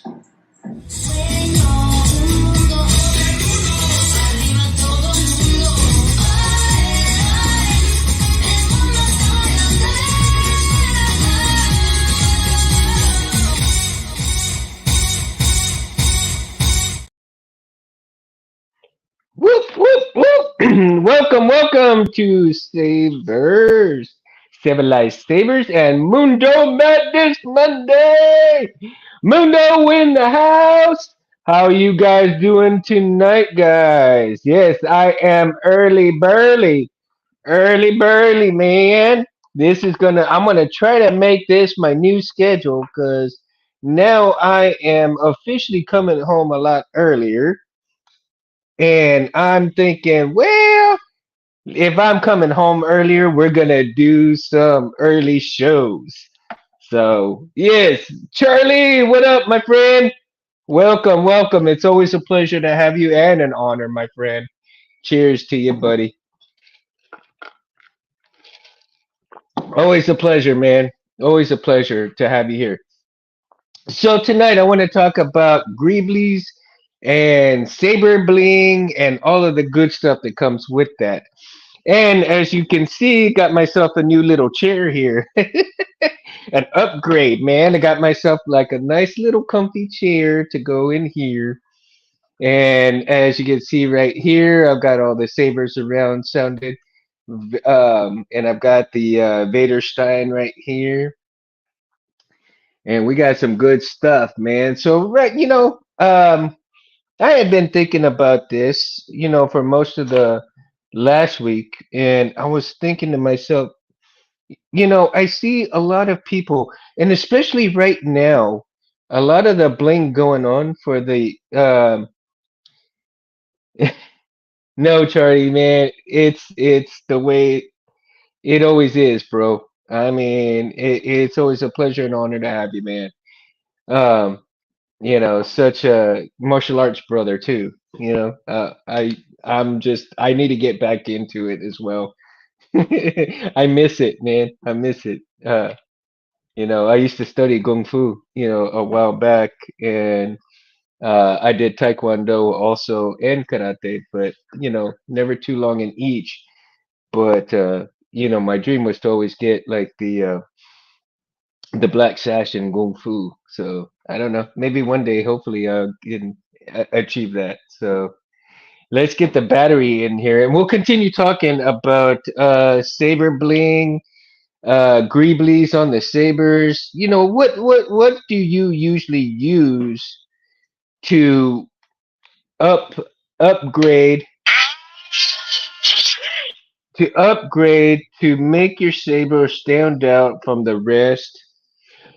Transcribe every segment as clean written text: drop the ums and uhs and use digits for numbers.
Whoop, whoop, whoop. Welcome, welcome to Sabers, Civilized Sabers, and Mundo Madness Monday. Mundo in the house. How are you guys doing tonight, guys? Yes, I am early burly, man. I'm gonna try to make this my new schedule because now I am officially coming home a lot earlier. And I'm thinking, well, if I'm coming home earlier, we're gonna do some early shows. So, yes, Charlie, what up, my friend? Welcome, welcome. It's always a pleasure to have you and an honor, my friend. Cheers to you, buddy. Always a pleasure, man. Always a pleasure to have you here. So tonight I want to talk about Greeblies and saber bling and all of the good stuff that comes with that. And as you can see, got myself a new little chair here. An upgrade, man. I got myself like a nice little comfy chair to go in here. And as you can see right here, I've got all the sabers around sounded. And I've got the Vader Stein right here. And we got some good stuff, man. So, right, I had been thinking about this, for most of the last week. And I was thinking to myself, I see a lot of people, and especially right now, a lot of the bling going on for the no, Charlie, man, it's the way it always is, bro. I mean, it's always a pleasure and honor to have you, man. Um, such a martial arts brother too. I need to get back into it as well. I miss it, man. I miss it. I used to study kung fu, a while back, and I did taekwondo also and karate, but never too long in each. But my dream was to always get like the black sash in kung fu. So I don't know. Maybe one day, hopefully, I can achieve that. So let's get the battery in here, and we'll continue talking about saber bling, Greeblies on the sabers. What do you usually use to up upgrade to make your saber stand out from the rest?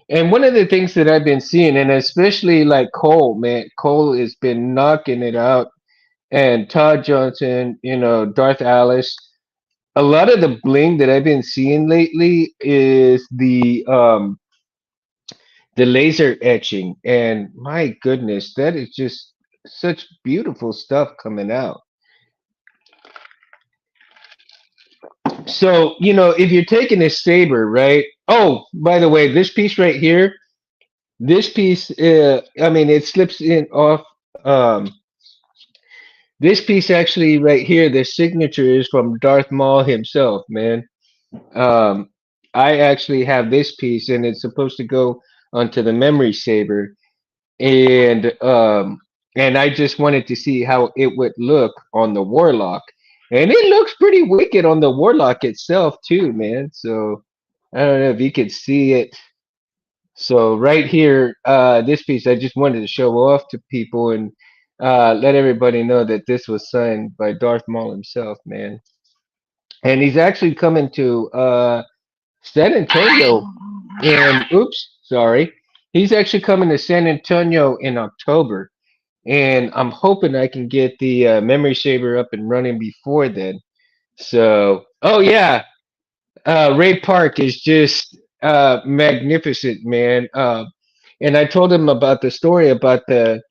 And one of the things that I've been seeing, and especially like Cole, man, Cole has been knocking it out, and Todd Johnson, Darth Alice. A lot of the bling that I've been seeing lately is the laser etching, and my goodness, that is just such beautiful stuff coming out. So if you're taking a saber, right? Oh, by the way, this piece right here, this piece, I mean, it slips in off. This piece actually right here, the signature is from Darth Maul himself, man. Um, I actually have this piece, and it's supposed to go onto the memory saber, and I just wanted to see how it would look on the warlock, and it looks pretty wicked on the warlock itself too, man. So I don't know if you could see it. So right here, this piece, I just wanted to show off to people and let everybody know that this was signed by Darth Maul himself, man. And he's actually coming to San Antonio oops, sorry. He's actually coming to San Antonio in October. And I'm hoping I can get the memory saver up and running before then. So, oh yeah, Ray Park is just magnificent, man. And I told him about the story about the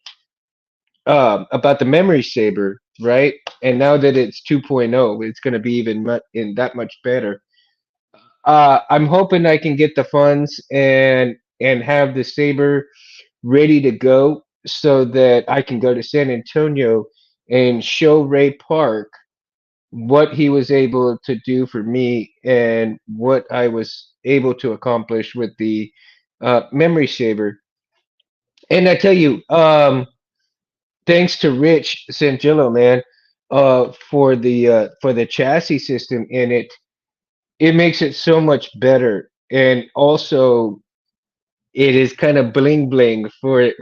memory saber, right? And now that it's 2.0, it's going to be even in that much better. I'm hoping I can get the funds and have the saber ready to go so that I can go to San Antonio and show Ray Park what he was able to do for me and what I was able to accomplish with the memory saver. And I tell you, thanks to Rich Sangillo, man, for the chassis system in it, it makes it so much better. And also, it is kind of bling bling for it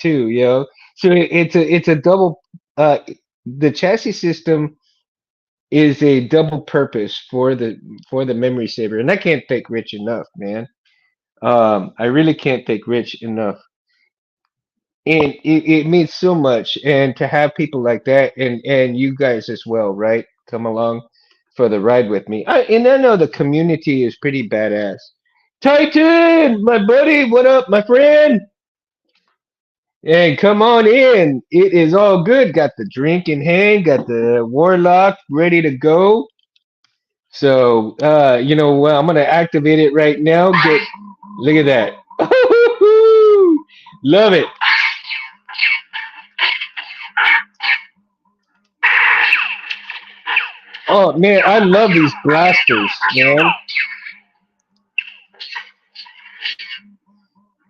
too, So it's a double. Uh, the chassis system is a double purpose for the memory saver, and I can't thank Rich enough, man. I really can't thank Rich enough, and it means so much. And to have people like that, and you guys as well, right? Come along for the ride with me. And I know the community is pretty badass. Titan, my buddy, what up, my friend? And come on in. It is all good. Got the drink in hand, got the warlock ready to go. So, well, I'm gonna activate it right now. Look at that. Love it. Oh man, I love these blasters, man.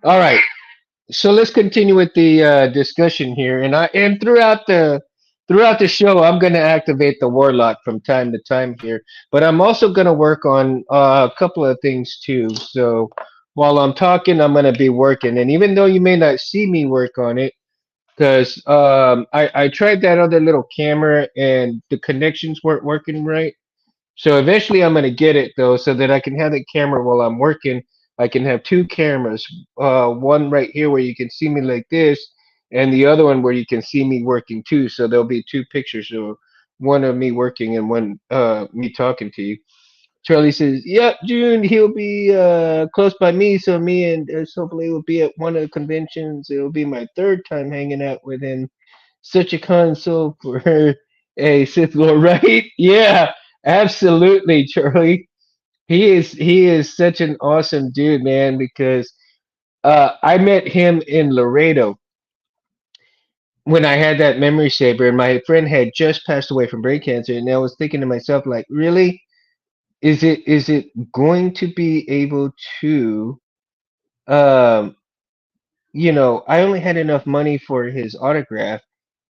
All right, so let's continue with the discussion here, and throughout the show, I'm gonna activate the warlock from time to time here, but I'm also gonna work on a couple of things too. So while I'm talking, I'm gonna be working, and even though you may not see me work on it, because I tried that other little camera and the connections weren't working right. So eventually I'm gonna get it though, so that I can have the camera while I'm working. I can have two cameras, one right here where you can see me like this, and the other one where you can see me working too. So there'll be two pictures, so one of me working and one me talking to you. Charlie says, "Yep, June. He'll be close by me, so me and Sophie will be at one of the conventions. It'll be my third time hanging out with him. Such a console for a Sith Lord, right? Yeah, absolutely, Charlie. He is such an awesome dude, man. Because I met him in Laredo when I had that memory saber, and my friend had just passed away from brain cancer, and I was thinking to myself, like, really, is it going to be able to, um, I only had enough money for his autograph.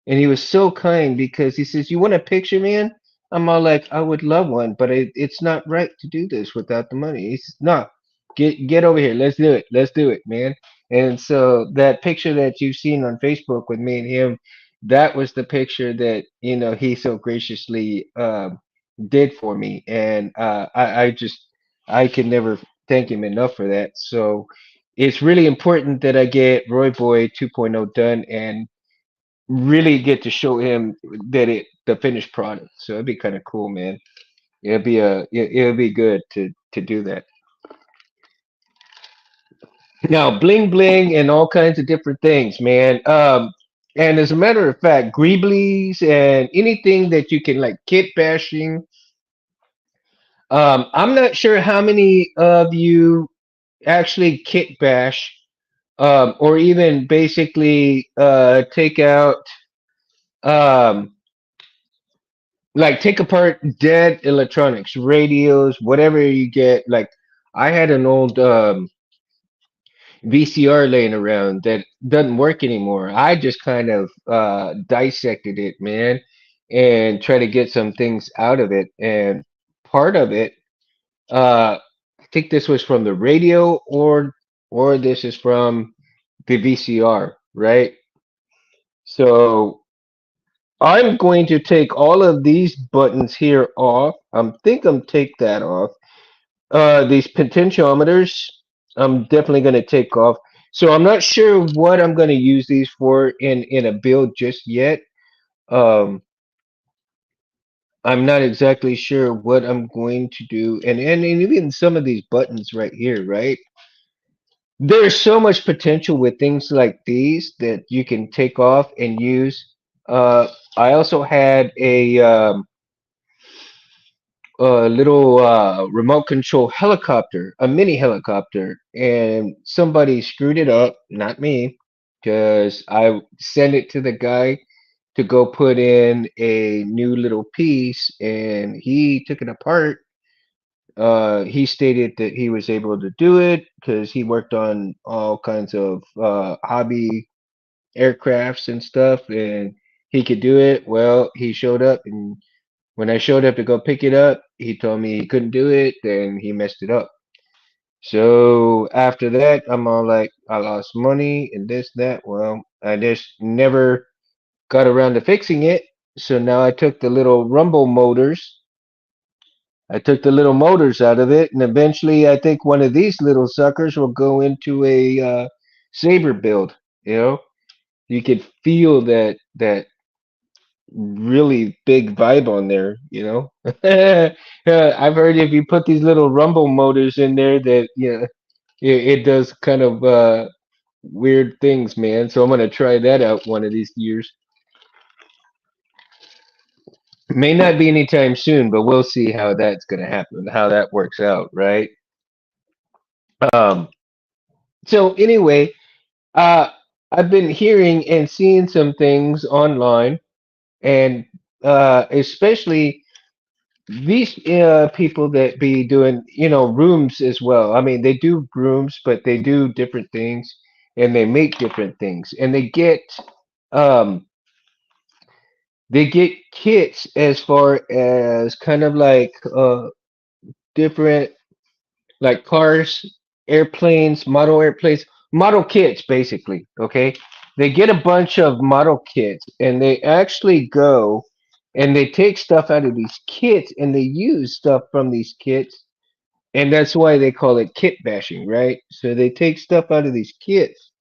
And he was so kind because he says, "You want a picture, man?" I'm all like, "I would love one, but it's not right to do this without the money." He says, "No, get over here. Let's do it. Let's do it, man." And so that picture that you've seen on Facebook with me and him, that was the picture that he so graciously did for me, and I just I can never thank him enough for that. So it's really important that I get Roy Boy 2.0 done and really get to show him that the finished product. So it'd be kind of cool, man. It'll be good to do that. Now, bling bling and all kinds of different things, man. And as a matter of fact, Greeblies and anything that you can like kit bashing. I'm not sure how many of you actually kit bash, or even basically take out um like take apart dead electronics, radios, whatever you get. Like I had an old VCR laying around that doesn't work anymore. I just kind of dissected it, man, and try to get some things out of it. And part of it, I think this was from the radio, or this is from the VCR, right? So I'm going to take all of these buttons here off. I'm take that off. These potentiometers, I'm definitely going to take off. So I'm not sure what I'm going to use these for in a build just yet. Um, I'm not exactly sure what I'm going to do, and even some of these buttons right here, right? There's so much potential with things like these that you can take off and use. I also had a little remote control helicopter, a mini helicopter, and somebody screwed it up, not me. because I sent it to the guy to go put in a new little piece, and he took it apart. He stated that he was able to do it because he worked on all kinds of hobby aircrafts and stuff, and he could do it. Well, he showed up, and when I showed up to go pick it up, he told me he couldn't do it, and he messed it up. So after that, I'm all like, I lost money and this, that. Well, I just never got around to fixing it. So now I took the little rumble motors. I took the little motors out of it, and eventually I think one of these little suckers will go into a saber build. You know, you could feel that really big vibe on there. You know, I've heard if you put these little rumble motors in there, that it does kind of weird things, man. So I'm gonna try that out one of these years. May not be anytime soon, but we'll see how that's gonna happen, how that works out, right? Um, so anyway, uh, I've been hearing and seeing some things online, and especially these people that be doing, rooms as well. I mean, they do rooms, but they do different things, and they make different things, and um, they get kits as far as kind of like different, like cars, airplanes, model kits basically. Okay, they get a bunch of model kits, and they actually go and they take stuff out of these kits, and they use stuff from these kits, and that's why they call it kit bashing, right? So they take stuff out of these kits,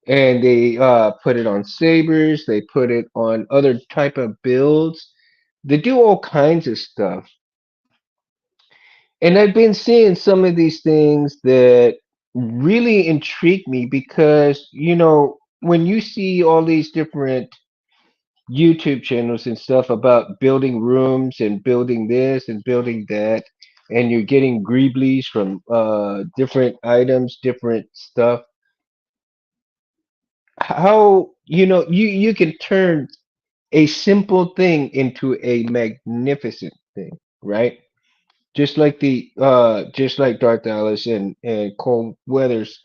and they put it on sabers, they put it on other type of builds, they do all kinds of stuff. And I've been seeing some of these things that really intrigue me, because when you see all these different YouTube channels and stuff about building rooms and building this and building that, and you're getting Greeblies from different items, different stuff, how you can turn a simple thing into a magnificent thing, right? Just like Darth Alice and Cold Weathers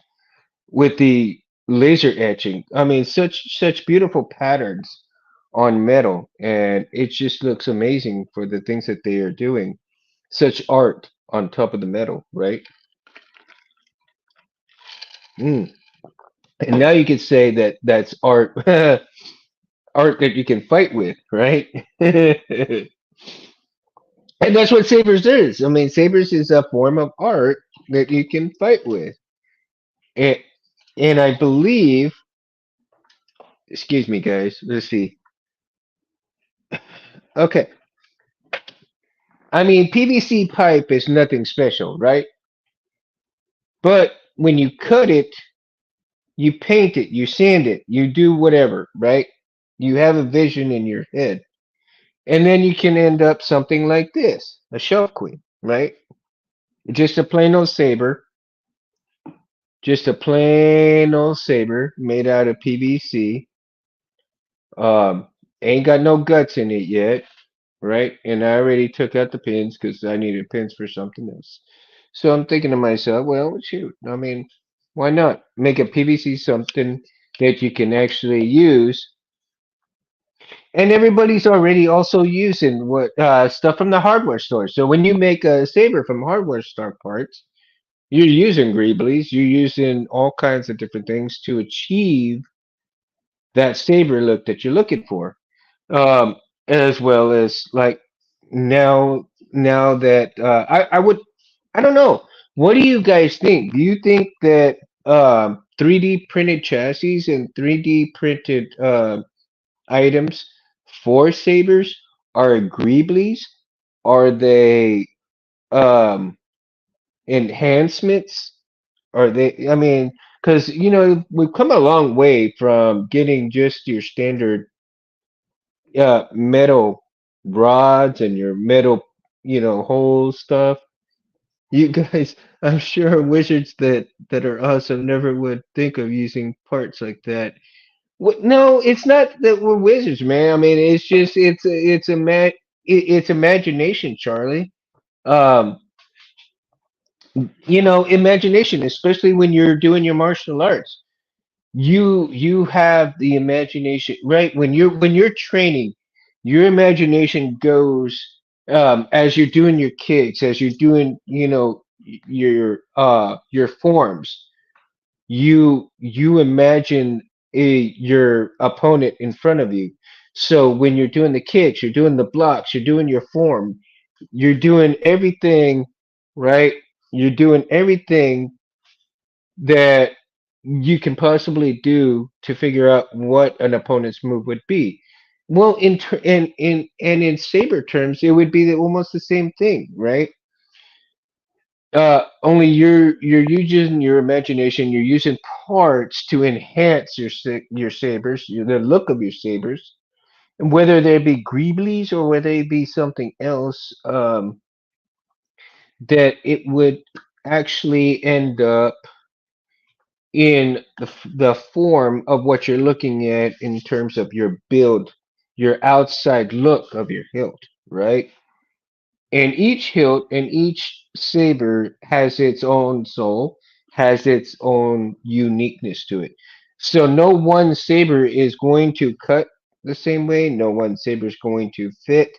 with the laser etching. I mean, such beautiful patterns on metal, and it just looks amazing for the things that they are doing. Such art on top of the metal, right? Mm. And now you could say that that's art, art that you can fight with, right? And that's what Sabers is. I mean, Sabers is a form of art that you can fight with. And, and I believe, excuse me, guys, let's see. Okay. I mean, PVC pipe is nothing special, right? But when you cut it, you paint it, you sand it, you do whatever, right? You have a vision in your head. And then you can end up something like this, a shelf queen, right? Just a plain old saber, just a plain old saber made out of PVC. Um, ain't got no guts in it yet, right? And I already took out the pins because I needed pins for something else. So I'm thinking to myself, well, shoot, I mean, why not make a PVC something that you can actually use? And everybody's already also using what stuff from the hardware store. So when you make a saber from hardware store parts, you're using Greeblies, you're using all kinds of different things to achieve that saber look that you're looking for. um, as well as like now that I would, I don't know. What do you guys think? Do you think that 3D printed chassis and 3D printed items for sabers are Greeblies? Are they um, enhancements? Are they? I mean, because we've come a long way from getting just your standard metal rods and your metal, hole stuff. You guys, I'm sure wizards that are awesome never would think of using parts like that No, it's not that we're wizards, man. I mean, it's just it's imagination, Charlie. Um, imagination, especially when you're doing your martial arts. You have the imagination, right? When you're training, your imagination goes as you're doing your kicks, as you're doing, your forms. You imagine your opponent in front of you. So when you're doing the kicks, you're doing the blocks, you're doing your form, you're doing everything, right? You're doing everything that you can possibly do to figure out what an opponent's move would be. Well, in saber terms, it would be almost the same thing, right? Only you're using your imagination. You're using parts to enhance your sabers, the look of your sabers, and whether they be Greeblies or whether they be something else. That it would actually end up in the form of what you're looking at in terms of your build, your outside look of your hilt, right? And each hilt and each saber has its own soul, has its own uniqueness to it. So no one saber is going to cut the same way. No one saber is going to fit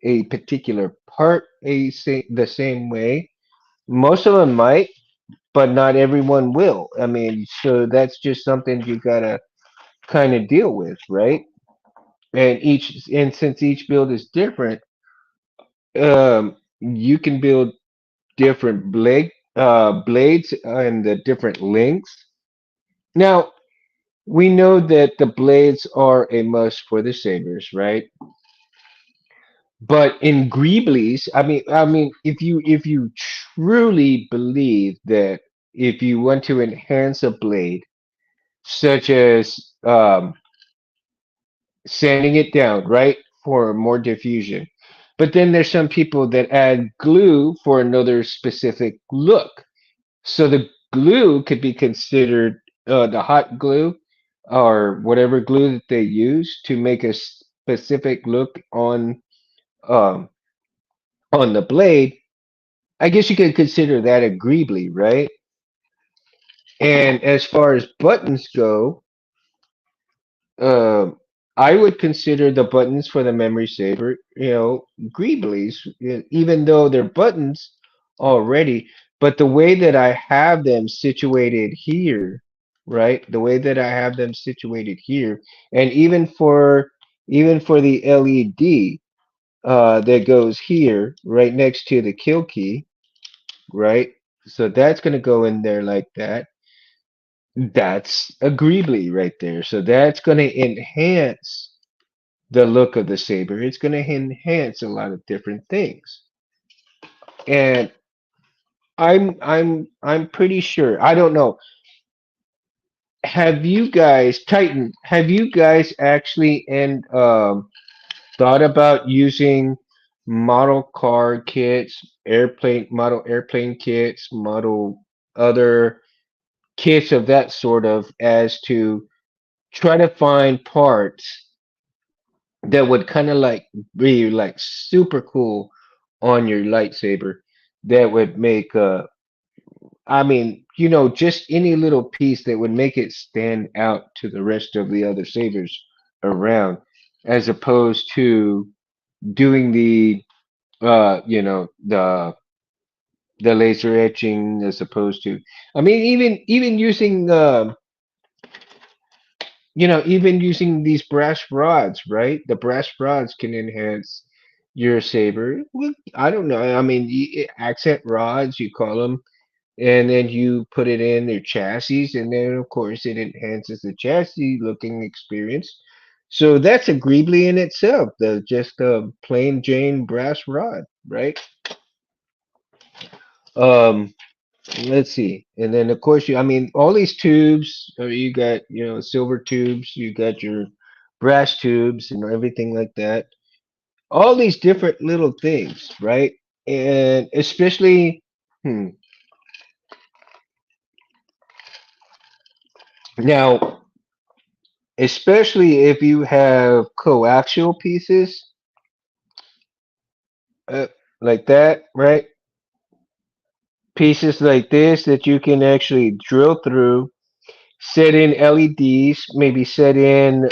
a particular part the same way. Most of them might, but not everyone will. I mean, so that's just something you gotta kind of deal with, right? And since each build is different, you can build different blades and the different lengths. Now we know that the blades are a must for the sabers, right? But in Greeblies, I mean, if you truly believe that if you want to enhance a blade, such as sanding it down, right, for more diffusion. But then there's some people that add glue for another specific look. So the glue could be considered the hot glue or whatever glue that they use to make a specific look um, on the blade. I guess you could consider that a greebly, right? And as far as buttons go, Um, I would consider the buttons for the memory saver, Greeblies, even though they're buttons already. But the way that I have them situated here, right? The way that I have them situated here, and even for the LED that goes here, right next to the kill key, right? So that's gonna go in there like that. That's a Greebly right there. So that's gonna enhance the look of the saber. It's going to enhance a lot of different things. And I'm pretty sure. I don't know. Have you guys, Titan? Have you guys actually and thought about using model car kits, airplane kits, model other kits of that sort of as to try to find parts that would kind of like be like super cool on your lightsaber that would make I mean, just any little piece that would make it stand out to the rest of the other sabers around, as opposed to doing the laser etching, as opposed to, I mean, even using even using these brass rods, right? The brass rods can enhance your saber. Well, I don't know. I mean, accent rods, you call them, and then you put it in their chassis, and then of course it enhances the chassis looking experience. So that's a Greebly in itself. The just a plain Jane brass rod, right? Um, let's see. And then of course I mean, all these tubes, you got, silver tubes, you got your brass tubes and everything like that. All these different little things, right? And especially, hmm, now especially if you have coaxial pieces uh, like that, right? Pieces like this that you can actually drill through, set in LEDs, maybe set in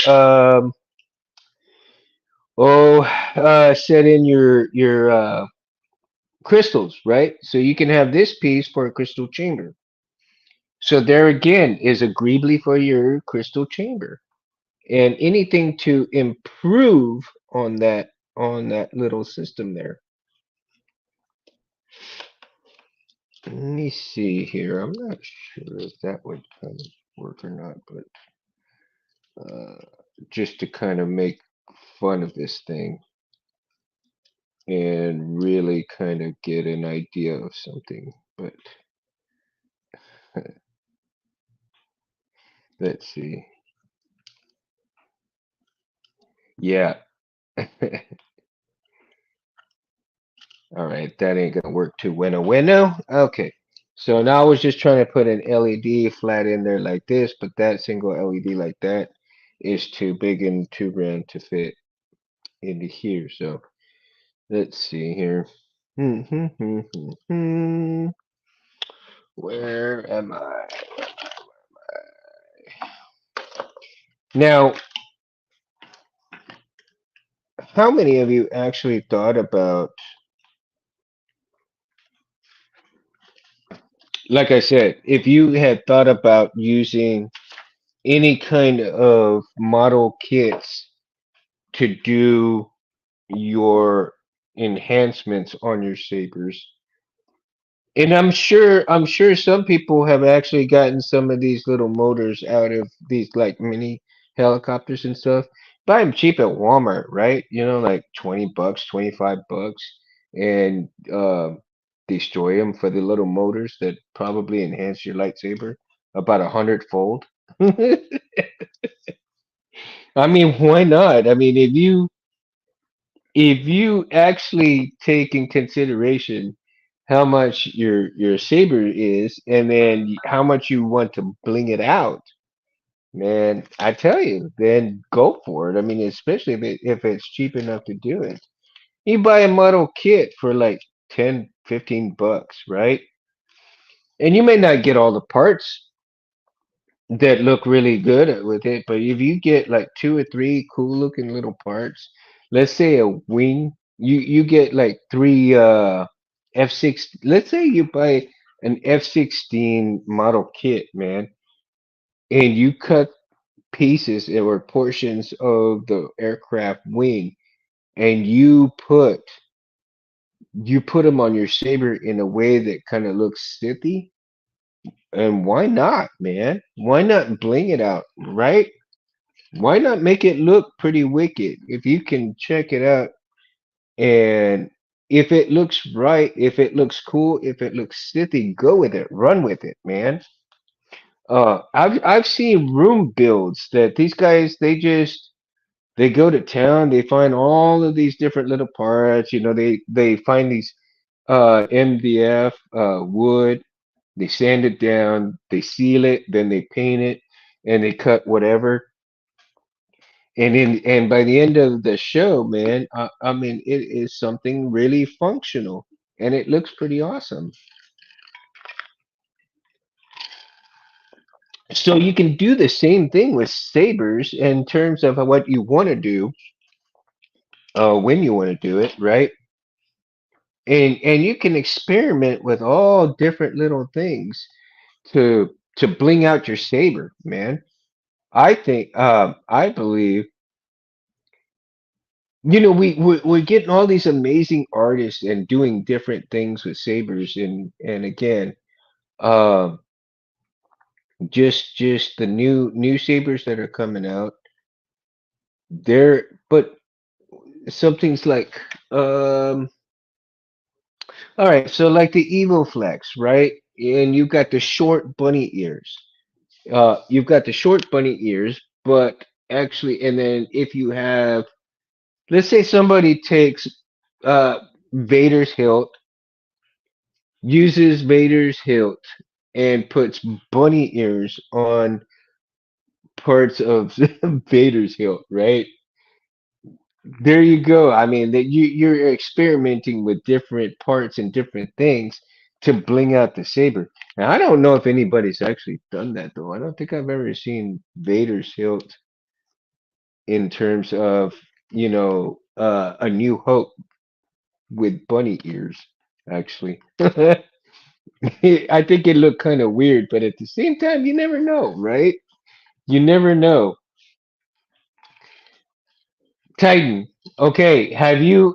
set in your crystals, right? So you can have this piece for a crystal chamber. So there again is a Greebly for your crystal chamber, and anything to improve on that little system there. Let me see here. I'm not sure if that would kind of work or not, but uh, just to kind of make fun of this thing and really kind of get an idea of something. But let's see. Yeah. All right, that ain't gonna work too bueno. Okay. So now I was just trying to put an LED flat in there like this, but that single LED like that is too big and too round to fit into here. So let's see here. Where am I? Now, how many of you actually thought about, like I said, if you had thought about using any kind of model kits to do your enhancements on your sabers? And I'm sure some people have actually gotten some of these little motors out of these like mini helicopters and stuff. Buy them cheap at Walmart, right? You know, like 20 bucks, 25 bucks, and destroy them for the little motors that probably enhance your lightsaber about 100-fold. I mean, why not? I mean, if you actually take in consideration how much your saber is and then how much you want to bling it out, man, I tell you, then go for it. I mean, especially if it's cheap enough to do it. You buy a model kit for like 10, 15 bucks, right? And you may not get all the parts that look really good with it. But if you get like two or three cool looking little parts, let's say a wing, you get like three F6. Let's say you buy an F-16 model kit, man, and you cut pieces or portions of the aircraft wing, and you put them on your saber in a way that kind of looks Sithy. And why not, man? Why not bling it out, right? Why not make it look pretty wicked? If you can check it out and if it looks right, if it looks cool, if it looks sithy, go with it, run with it, man. I've seen room builds that these guys they go to town, they find all of these different little parts, they find these MDF wood, they sand it down, they seal it, then they paint it, and they cut whatever. And by the end of the show, man, I mean it is something really functional, and it looks pretty awesome. So you can do the same thing with sabers in terms of what you want to do, when you want to do it, right? And you can experiment with all different little things to bling out your saber, man. I believe, we're getting all these amazing artists and doing different things with sabers, and again, um, just the new sabers that are coming out. But something's like, um, all right, so like the Evo Flex, right? And you've got the short bunny ears. You've got the short bunny ears, but actually, and then if you have, let's say somebody takes uh Vader's hilt, uses Vader's hilt, and puts bunny ears on parts of Vader's hilt, right? There you go. I mean, that you're experimenting with different parts and different things to bling out the saber. Now, I don't know if anybody's actually done that though. I don't think I've ever seen Vader's hilt in terms of, a New Hope with bunny ears, actually. I think it looked kind of weird, but at the same time, you never know, right? You never know. Titan. Okay, have you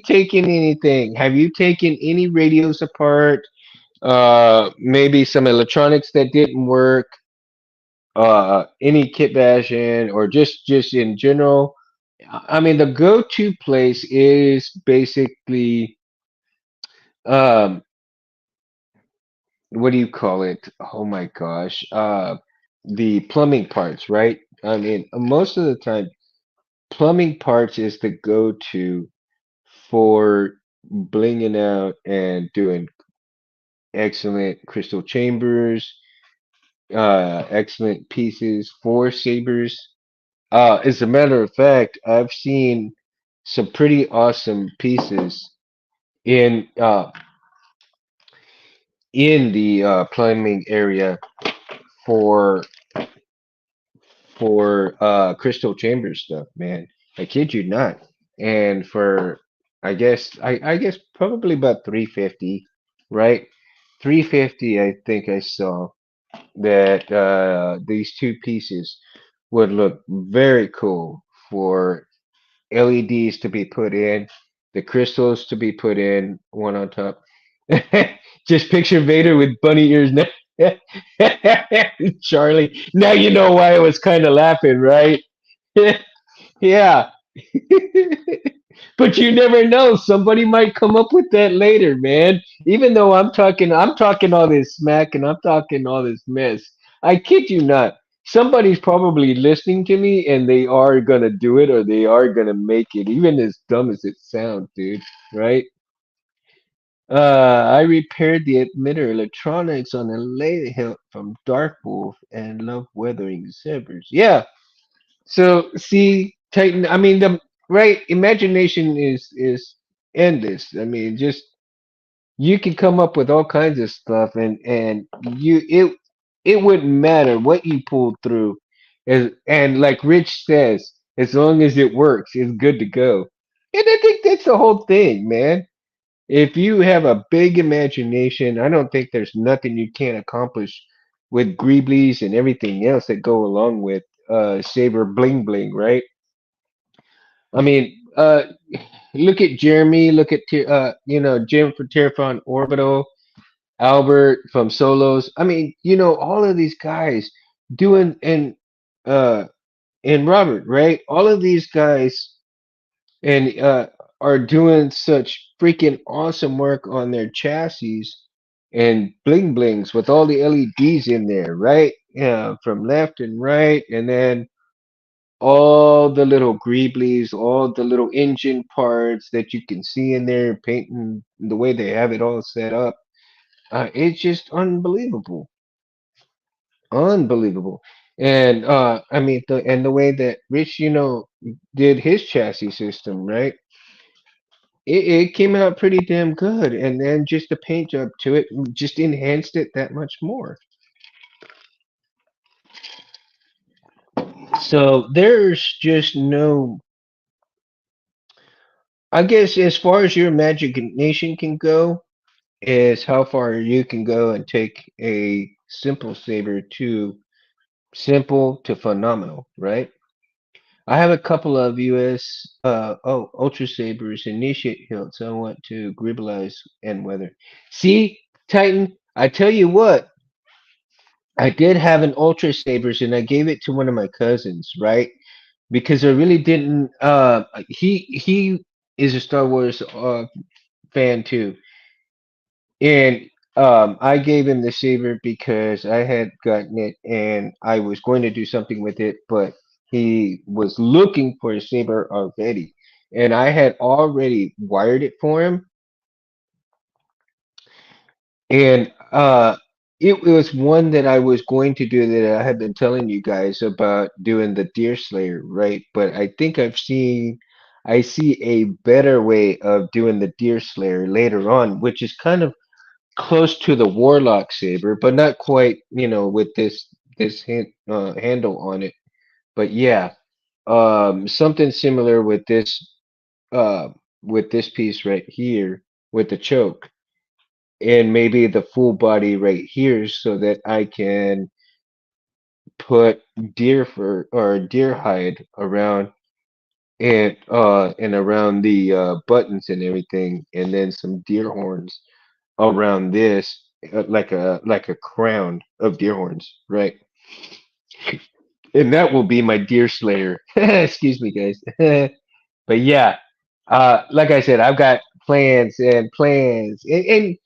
taken anything? Have you taken any radios apart? Maybe some electronics that didn't work. Any kit bashing, or just in general. I mean, the go-to place is basically um, what do you call it? Oh my gosh, the plumbing parts, right? I mean, most of the time, plumbing parts is the go-to for blinging out and doing excellent crystal chambers, excellent pieces for sabers. As a matter of fact, I've seen some pretty awesome pieces in the plumbing area for crystal chamber stuff, man. I kid you not. And for I guess probably about 350, right? 350 I think I saw that these two pieces would look very cool for LEDs to be put in, the crystals to be put in, one on top. Just picture Vader with bunny ears now. Charlie. Now you know why I was kind of laughing, right? Yeah. But you never know. Somebody might come up with that later, man. Even though I'm talking all this smack and I'm talking all this mess. I kid you not. Somebody's probably listening to me and they are gonna do it or they are gonna make it, even as dumb as it sounds, dude. Right? I repaired the emitter electronics on a laser hilt from Dark Wolf and love weathering zebras. Yeah. So see, Titan. I mean, the right imagination is endless. I mean, just you can come up with all kinds of stuff, and it wouldn't matter what you pulled through, and like Rich says, as long as it works, it's good to go. And I think that's the whole thing, man. If you have a big imagination, I don't think there's nothing you can't accomplish with Greeblies and everything else that go along with Saber Bling Bling, right? I mean, look at Jeremy, look at Jim for Terraform Orbital, Albert from Solos. I mean, all of these guys doing uh and Robert, right? All of these guys and are doing such freaking awesome work on their chassis and bling blings with all the LEDs in there, right? Yeah, from left and right, and then all the little greeblies, all the little engine parts that you can see in there, painting the way they have it all set up. It's just unbelievable, unbelievable. And I mean, the way that Rich, did his chassis system, right? It came out pretty damn good, and then just the paint job to it just enhanced it that much more. So there's just no, I guess, as far as your imagination can go, is how far you can go and take a simple saber to simple to phenomenal, right? I have a couple of US Ultra Sabers and niche hilts I want to Greeblies and weather. See, Titan, I tell you what, I did have an Ultra Sabers and I gave it to one of my cousins, right? Because I really didn't he is a Star Wars fan too. And I gave him the saber because I had gotten it and I was going to do something with it, but he was looking for a saber already. And I had already wired it for him. And it was one that I was going to do that I had been telling you guys about doing the deer slayer, right? But I think I see a better way of doing the deer slayer later on, which is kind of close to the warlock saber, but not quite, with this handle on it. But yeah, something similar uh, with this piece right here with the choke, and maybe the full body right here, so that I can put deer fur or deer hide around and around the buttons and everything, and then some deer horns around this, like a crown of deer horns, right? And that will be my deer slayer. Excuse me, guys. But yeah, like I said, I've got plans and plans, and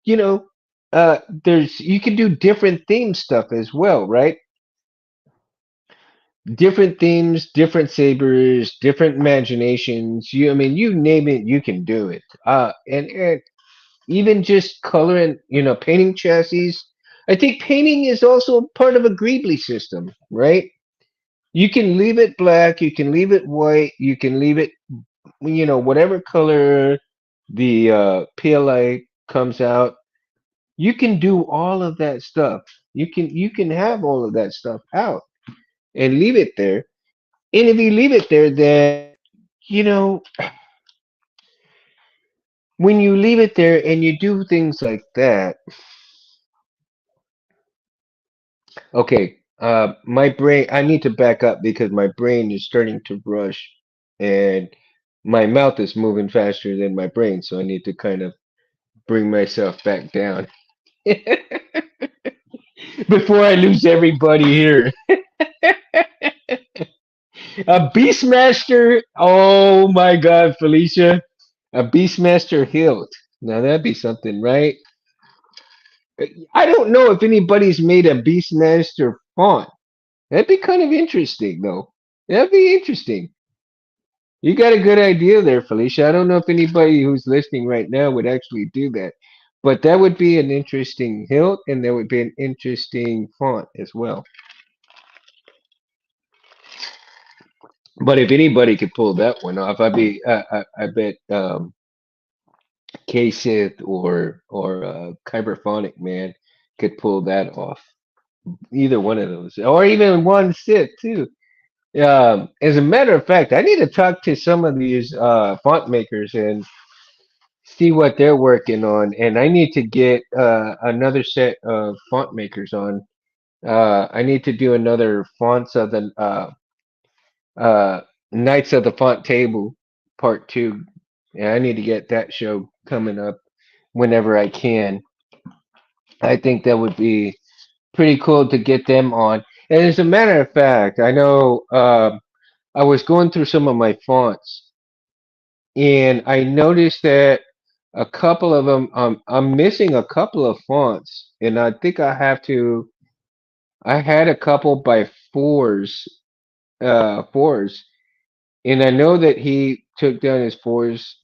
you know, there's you can do different theme stuff as well, right? Different themes, different sabers, different imaginations. I mean, you name it, you can do it. And even just coloring, painting chassis. I think painting is also part of a Greebley system, right? You can leave it black, you can leave it white, you can leave it, whatever color the PLA comes out. You can do all of that stuff. You can have all of that stuff out and leave it there. And if you leave it there, then you know when you leave it there and you do things like that. Okay, my brain. I need to back up because my brain is starting to rush, and my mouth is moving faster than my brain. So I need to kind of bring myself back down before I lose everybody here. A Beastmaster. Oh my God, Felicia. A Beastmaster hilt. Now that'd be something, right? I don't know if anybody's made a Beastmaster font. That'd be kind of interesting, though. That'd be interesting. You got a good idea there, Felicia. I don't know if anybody who's listening right now would actually do that, but that would be an interesting hilt, and that would be an interesting font as well. But if anybody could pull that one off, I bet K-Sith or Kyberphonic man could pull that off. Either one of those, or even one Sith too. As a matter of fact, I need to talk to some of these font makers and see what they're working on, and I need to get another set of font makers on. I need to do another fonts of the uh, Knights of the Font Table Part Two. Yeah, I need to get that show coming up whenever I can. I think that would be pretty cool to get them on. And as a matter of fact, I know I was going through some of my fonts, and I noticed that a couple of them, I'm missing a couple of fonts, and I think I have to. I had a couple by fours, and I know that he took down his fours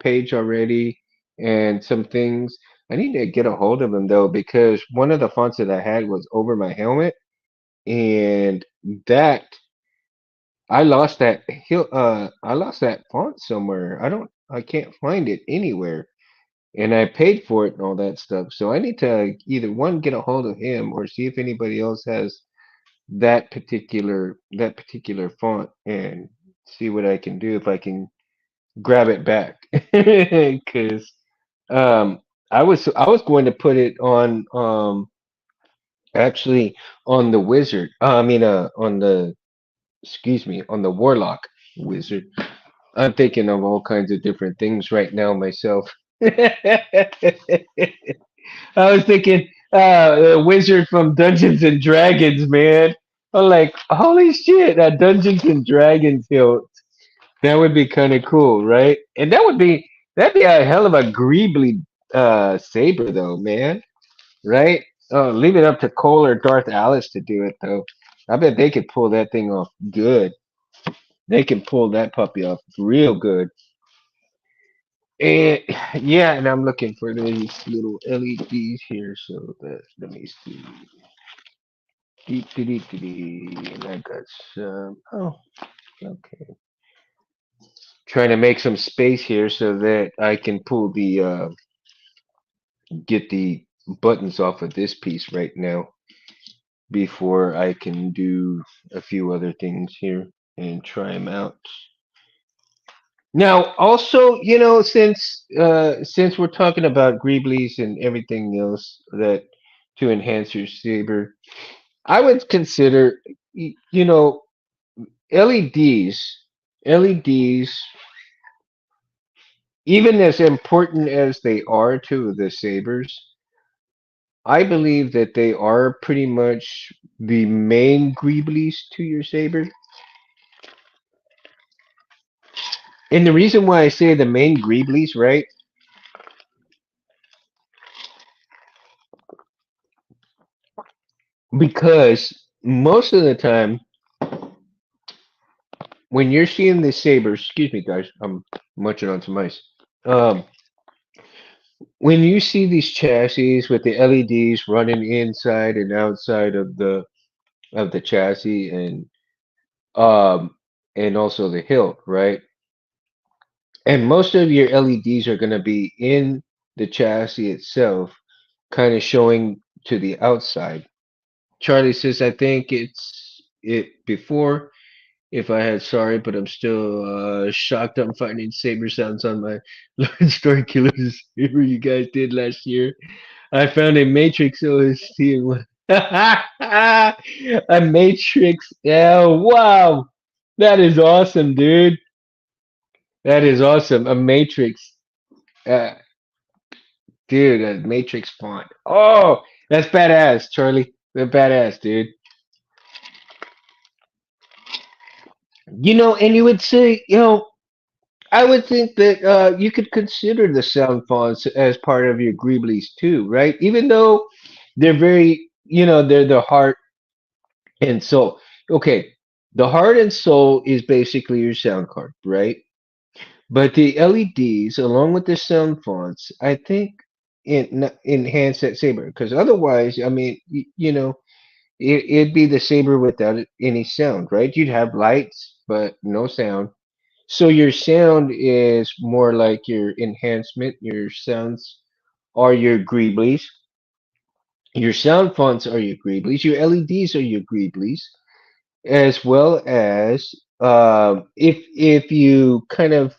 page already and some things. I need to get a hold of him though, because one of the fonts that I had was over my helmet, and that I lost that font somewhere. I can't find it anywhere. And I paid for it and all that stuff. So I need to either one get a hold of him or see if anybody else has that particular font and see what I can do if I can grab it back. Because um I was going to put it on actually on the wizard. I mean on the excuse me, on the warlock wizard. I'm thinking of all kinds of different things right now myself. I was thinking, the wizard from Dungeons and Dragons, man. I'm like, holy shit, a Dungeons and Dragons hilt. That would be kind of cool, right? And that'd be a hell of a Greeblies saber, though, man. Right? Oh, leave it up to Cole or Darth Alice to do it, though. I bet they could pull that thing off good. They can pull that puppy off real good. And yeah, and I'm looking for these little LEDs here. So that let me see. And I got some. Oh, okay. Trying to make some space here so that I can pull the get the buttons off of this piece right now before I can do a few other things here and try them out. Now, also, since we're talking about Greeblies and everything else that to enhance your saber, I would consider, LEDs, LEDs, even as important as they are to the sabers, I believe that they are pretty much the main Greeblies to your saber. And the reason why I say the main Greeblies, right? Because most of the time, when you're seeing the sabers, excuse me, guys, I'm munching on some ice. Um, when you see these chassis with the LEDs running inside and outside of the chassis um and also the hilt, right? And most of your LEDs are going to be in the chassis itself, kind of showing to the outside. Charlie says, I think it's it before. If I had sorry, but I'm still shocked I'm finding saber sounds on my Lord Story Killers saber you guys did last year. I found a Matrix OST and one. A Matrix. Yeah, wow. That is awesome, dude. That is awesome. A Matrix. Uh, dude, a Matrix font. Oh, that's badass, Charlie. That's badass, dude. And you would say, I would think that you could consider the sound fonts as part of your Greeblies too, right? Even though they're very, they're the heart and soul. Okay, the heart and soul is basically your sound card, right? But the LEDs, along with the sound fonts, I think enhance that saber because otherwise, I mean, it'd be the saber without any sound, right? You'd have lights, but no sound. So your sound is more like your enhancement. Your sounds are your greeblies. Your sound fonts are your greeblies. Your LEDs are your greeblies, as well as if you kind of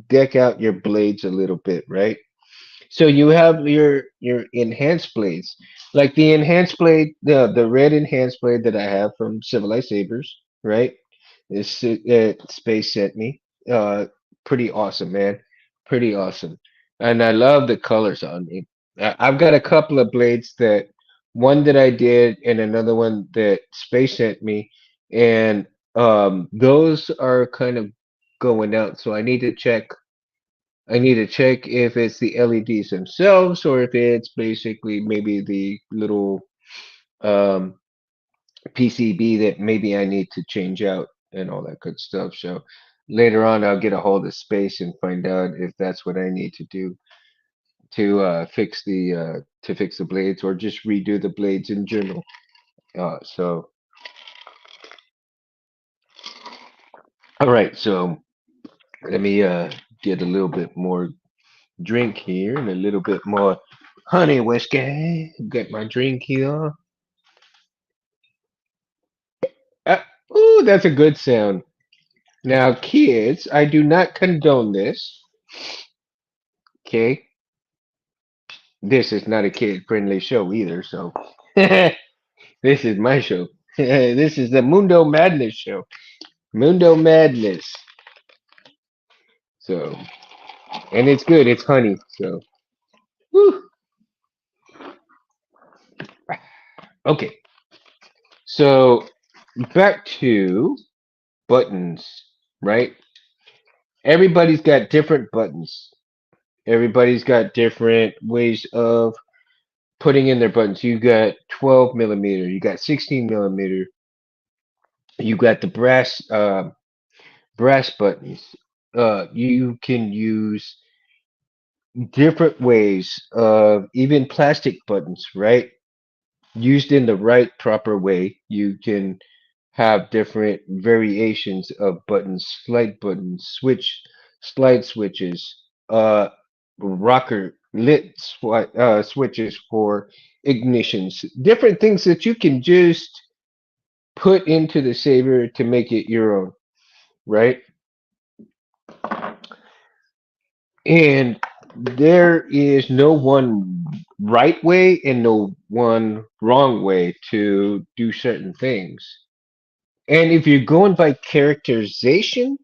deck out your blades a little bit, right? So you have your enhanced blades, like the enhanced blade, the red enhanced blade that I have from Civilized Sabers, right? This Space sent me. Uh, Pretty awesome, man. Pretty awesome, and I love the colors on me. I've got a couple of blades one that I did, and another one that Space sent me, and those are kind of going out. So I need to check if it's the LEDs themselves or if it's basically maybe the little um, PCB that maybe I need to change out and all that good stuff. So later on, I'll get a hold of space and find out if that's what I need to do to fix the blades or just redo the blades in general. So all right, so let me get a little bit more drink here and a little bit more honey whiskey. Get my drink here. Uh, Ooh, that's a good sound. Now, kids, I do not condone this. Okay, this is not a kid-friendly show either. So, this is my show. This is the Mundo Madness show. Mundo Madness. So, and it's good. It's honey. So, whew. Okay. So, back to buttons, right? Everybody's got different buttons. Everybody's got different ways of putting in their buttons. You got 12 millimeter, you got 16 millimeter, you got the brass buttons. You can use. different ways, even plastic buttons, right? Used in the right proper way, you can have different variations of buttons, slide buttons, slide switches, rocker lit switches for ignitions, different things that you can just put into the saber to make it your own, right? And there is no one right way and no one wrong way to do certain things. And if you're going by characterization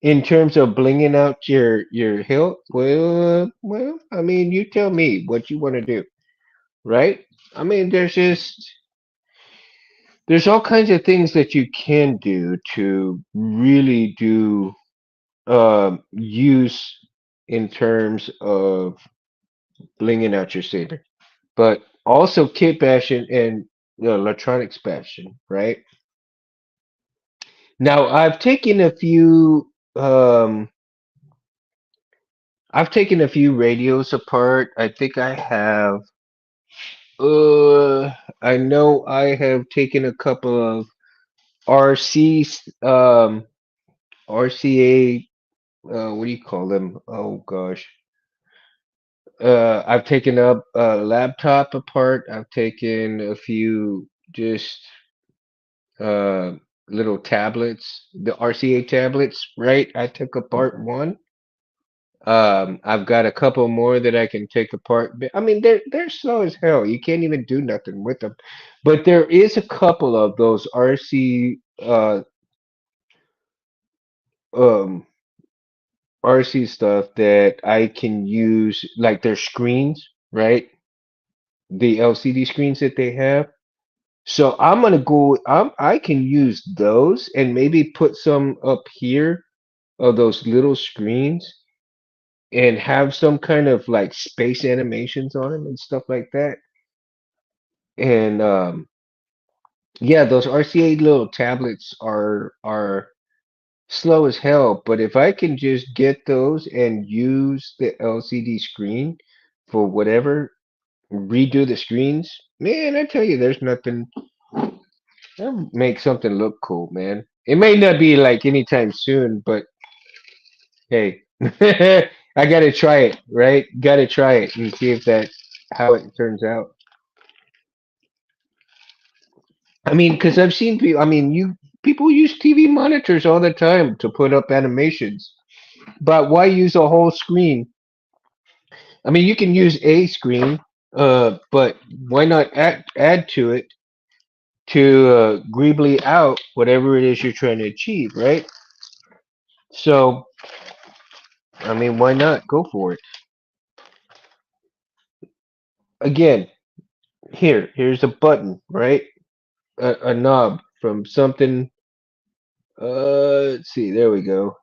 in terms of blinging out your hilt, well, I mean, you tell me what you want to do, right? I mean, there's all kinds of things that you can do to really do use in terms of blinging out your saber, but also kit bashing and electronics bashing, right? Now, I've taken a few radios apart. I think I have uh I know I have taken a couple of RCs RCA what do you call them? Oh gosh. I've taken up a laptop apart. I've taken a few just uh little tablets, the RCA tablets, right? I took apart one. I've got a couple more that I can take apart. I mean, they're slow as hell. You can't even do nothing with them. But there is a couple of those um RC stuff that I can use, like their screens, right? The LCD screens that they have. So I'm gonna go. I can use those and maybe put some up here of those little screens and have some kind of like space animations on them and stuff like that. And yeah, those RCA little tablets are slow as hell, but if I can just get those and use the LCD screen for whatever, redo the screens, man, I tell you, there's nothing that'll make something look cool, man. It may not be like anytime soon, but hey, I gotta try it, right? Gotta try it and see if that how it turns out. I mean, because I've seen people. I mean, you people use TV monitors all the time to put up animations, but why use a whole screen? I mean, you can use a screen, but why not add to it to greebly out whatever it is you're trying to achieve, right? So, I mean, why not go for it? Again, here's a button, right? A knob from something. Let's see. There we go.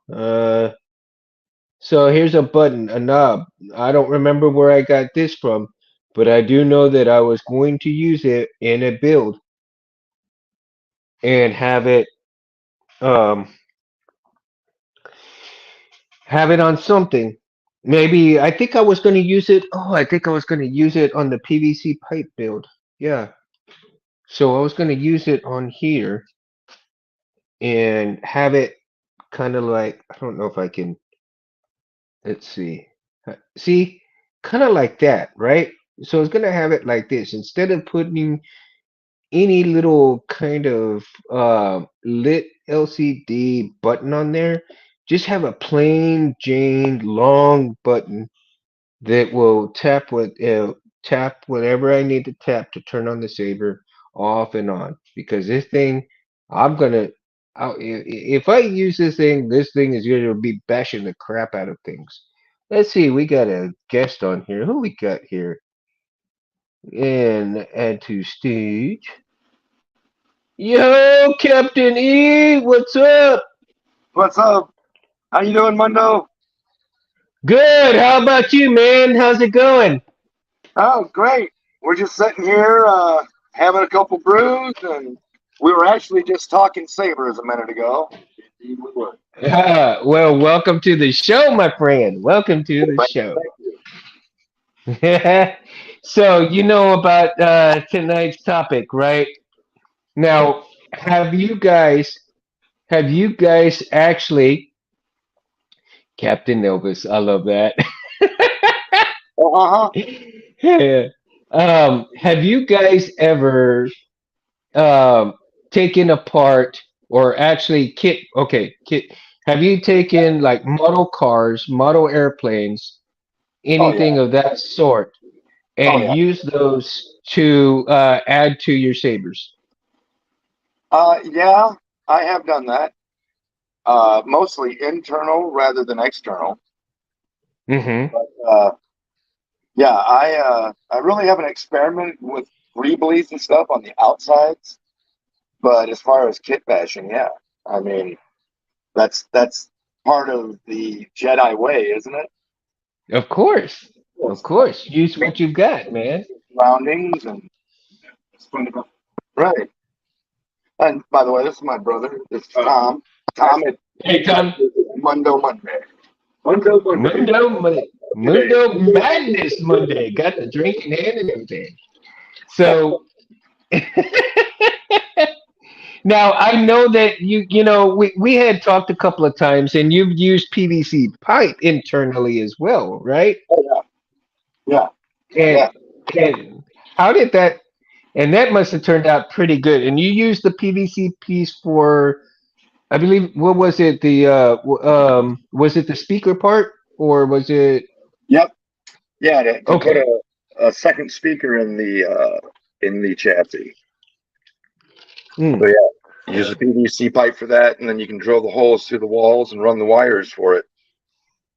So here's a button, a knob. I don't remember where I got this from, but I do know that I was going to use it in a build and um have it on something. Maybe I think I was going to use it. Oh, I think I was going to use it on the PVC pipe build. Yeah. So I was going to use it on here and have it kind of like, I don't know if I can, let's see. See, kind of like that, right? So it's going to have it like this. Instead of putting any little kind of lit LCD button on there, just have a plain Jane long button that will tap whatever I need to tap to turn on the saber off and on. Because this thing, I'm gonna, if I use this thing is gonna be bashing the crap out of things. Let's see, we got a guest on here. Who we got here? And add to stage. Yo, Captain E, what's up? What's up? How you doing, Mundo? Good. How about you, man? How's it going? Oh, great. We're just sitting here having a couple brews, and we were actually just talking sabers a minute ago. Indeed we were. Well, welcome to the show, my friend. Welcome to the Thank show. So you know about tonight's topic, right? Now, have you guys actually Captain Elvis? I love that. Uh-huh. Yeah. Have you guys ever um, taken apart or actually kit? Okay, kit. Have you taken like model cars, model airplanes, Oh yeah. anything of that sort, Oh and yeah. use those to add to your sabers? Yeah, I have done that. Mostly internal rather than external. Mm-hmm. Uh, yeah, I really haven't experimented with Greeblies and stuff on the outsides, but as far as kit bashing, yeah. I mean, that's part of the Jedi way, isn't it? Of course, of Yes. course. Use what you've got, man. Surroundings and right. And by the way, this is my brother. This is Tom. Tom at Hey, Tom. Mundo Monday. Mundo Monday. Mundo Madness Monday. Got the drink in hand and everything. So now I know that we had talked a couple of times, and you've used PVC pipe internally as well, right? Oh yeah, And yeah, and how did that? And that must have turned out pretty good. And you used the PVC piece for, I believe, what was it? Was it the speaker part or was it? yep, yeah. To put Okay. a second speaker in the chassis. So Mm. yeah, use a PVC pipe for that, and then you can drill the holes through the walls and run the wires for it.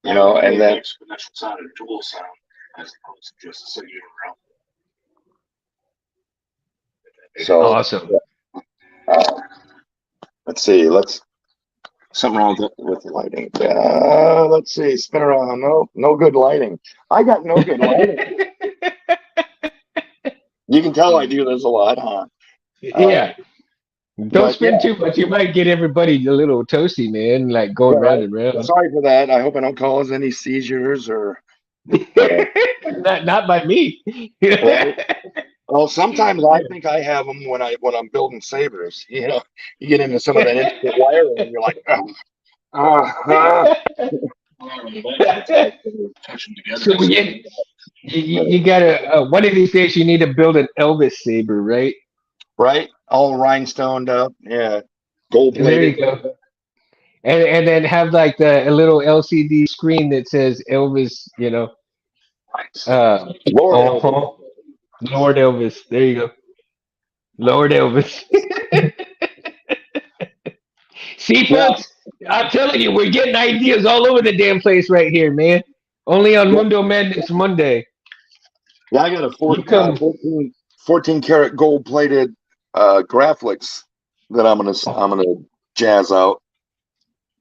You know, and then exponential sound and dual sound as opposed to just a singular round. So Awesome. yeah, let's see, let's something wrong with the lighting. Let's see, spin around. No, no good lighting. I got no good lighting. You can tell I do this a lot, huh? Uh, Yeah. Don't but spend yeah, too much. You might get everybody a little toasty, man, like yeah, going round right. and round. Sorry for that. I hope I don't cause any seizures or uh, Not by me. right. Well, sometimes I think I have them when I'm building sabers. You know, you get into some of that intricate wiring, and you're like, touch them together. So you gotta one of these days you need to build an Elvis saber, right? Right, all rhinestoned up. Yeah, gold There plated. you go. And then have like a little LCD screen that says Elvis, uh, Lord Elvis. uh-huh, Lord Elvis. There you go, Lord Elvis. See, Yeah, folks, I'm telling you, we're getting ideas all over the damn place right here, man. Only on yeah, Mundo Madness Monday. yeah. I got a You come. 14 karat gold plated graphics that I'm gonna jazz out.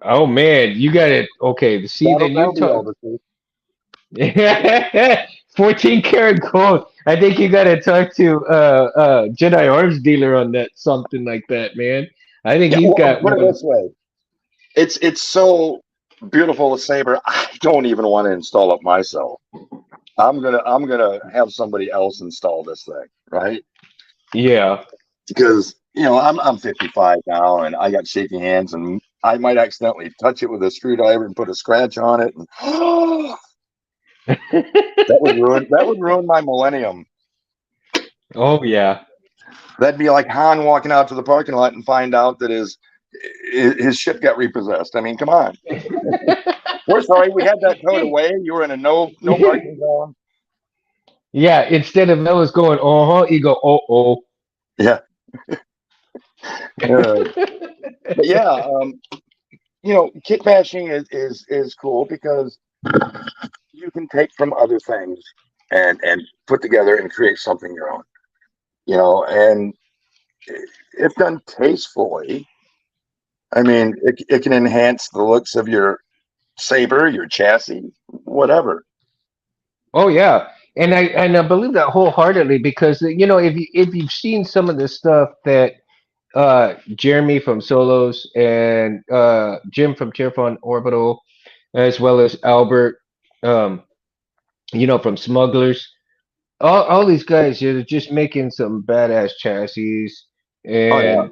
Oh man, you got it. Okay, see, then you That'll be talk. Elvis. 14 karat gold. I think you got to talk to Jedi arms dealer on that, something like that, man. I think Yeah, he's well, got put it one. this way. It's so beautiful, the saber. I don't even want to install it myself. I'm gonna have somebody else install this thing, right? Yeah. Because I'm 55 now, and I got shaky hands, and I might accidentally touch it with a screwdriver and put a scratch on it, and that would ruin my millennium. Oh yeah. That'd be like Han walking out to the parking lot and find out that his ship got repossessed. I mean, come on. We're sorry, we had that towed away. You were in a no parking zone. Yeah. Instead of Ellis going, uh huh, you go, oh Yeah. Uh, but yeah, kit bashing is cool because you can take from other things and put together and create something your own. And if done tastefully, I mean, it can enhance the looks of your saber, your chassis, whatever. oh yeah. And I believe that wholeheartedly because if you've seen some of the stuff that Jeremy from Solos and Jim from Cheerfun Orbital, as well as Albert. Um, from smugglers. All these guys are just making some badass chassis, Oh yeah. and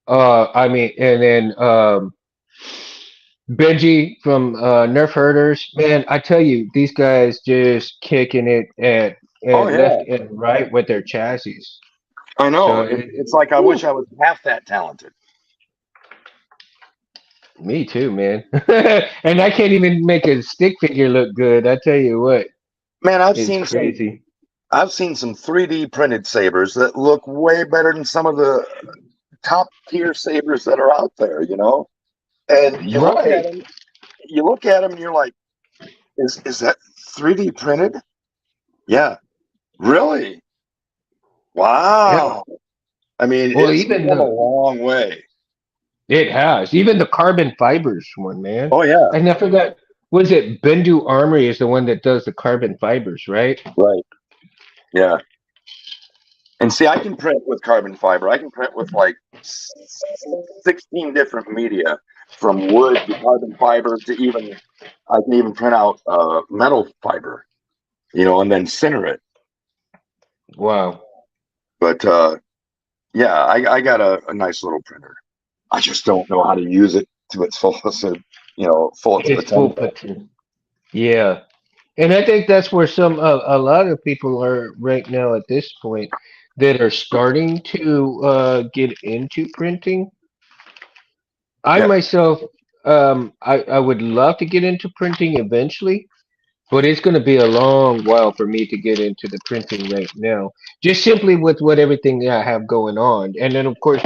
I mean, and then Benji from Nerf Herders, man, I tell you, these guys just kicking it Oh at left yeah. and right with their chassis. I So, know. It's like I wish whew, I was half that talented. me too, man. And I can't even make a stick figure look good. I tell you what, Man, it's crazy. I've seen some 3D printed sabers that look way better than some of the top tier sabers that are out there, you know? And Right. you look at them and you're like, is that 3D printed? Yeah. Really? Yeah. Wow. I mean, Well, it's even come a the long way. it has even the carbon fibers one, man. Oh yeah. And I forgot, was it Bendu Armory is the one that does the carbon fibers, right? Right. Yeah. And see, I can print with carbon fiber. I can print with like 16 different media, from wood to carbon fiber to even, I can even print out metal fiber, and then sinter it. Wow. But yeah, I got a nice little printer. I just don't know how to use it to its fullest, fullest It's full potential. potential. Yeah. And I think that's where a lot of people are right now at this point that are starting to get into printing. I Yeah. myself, I would love to get into printing eventually, but it's going to be a long while for me to get into the printing right now. Just simply with what everything that I have going on, and then of course,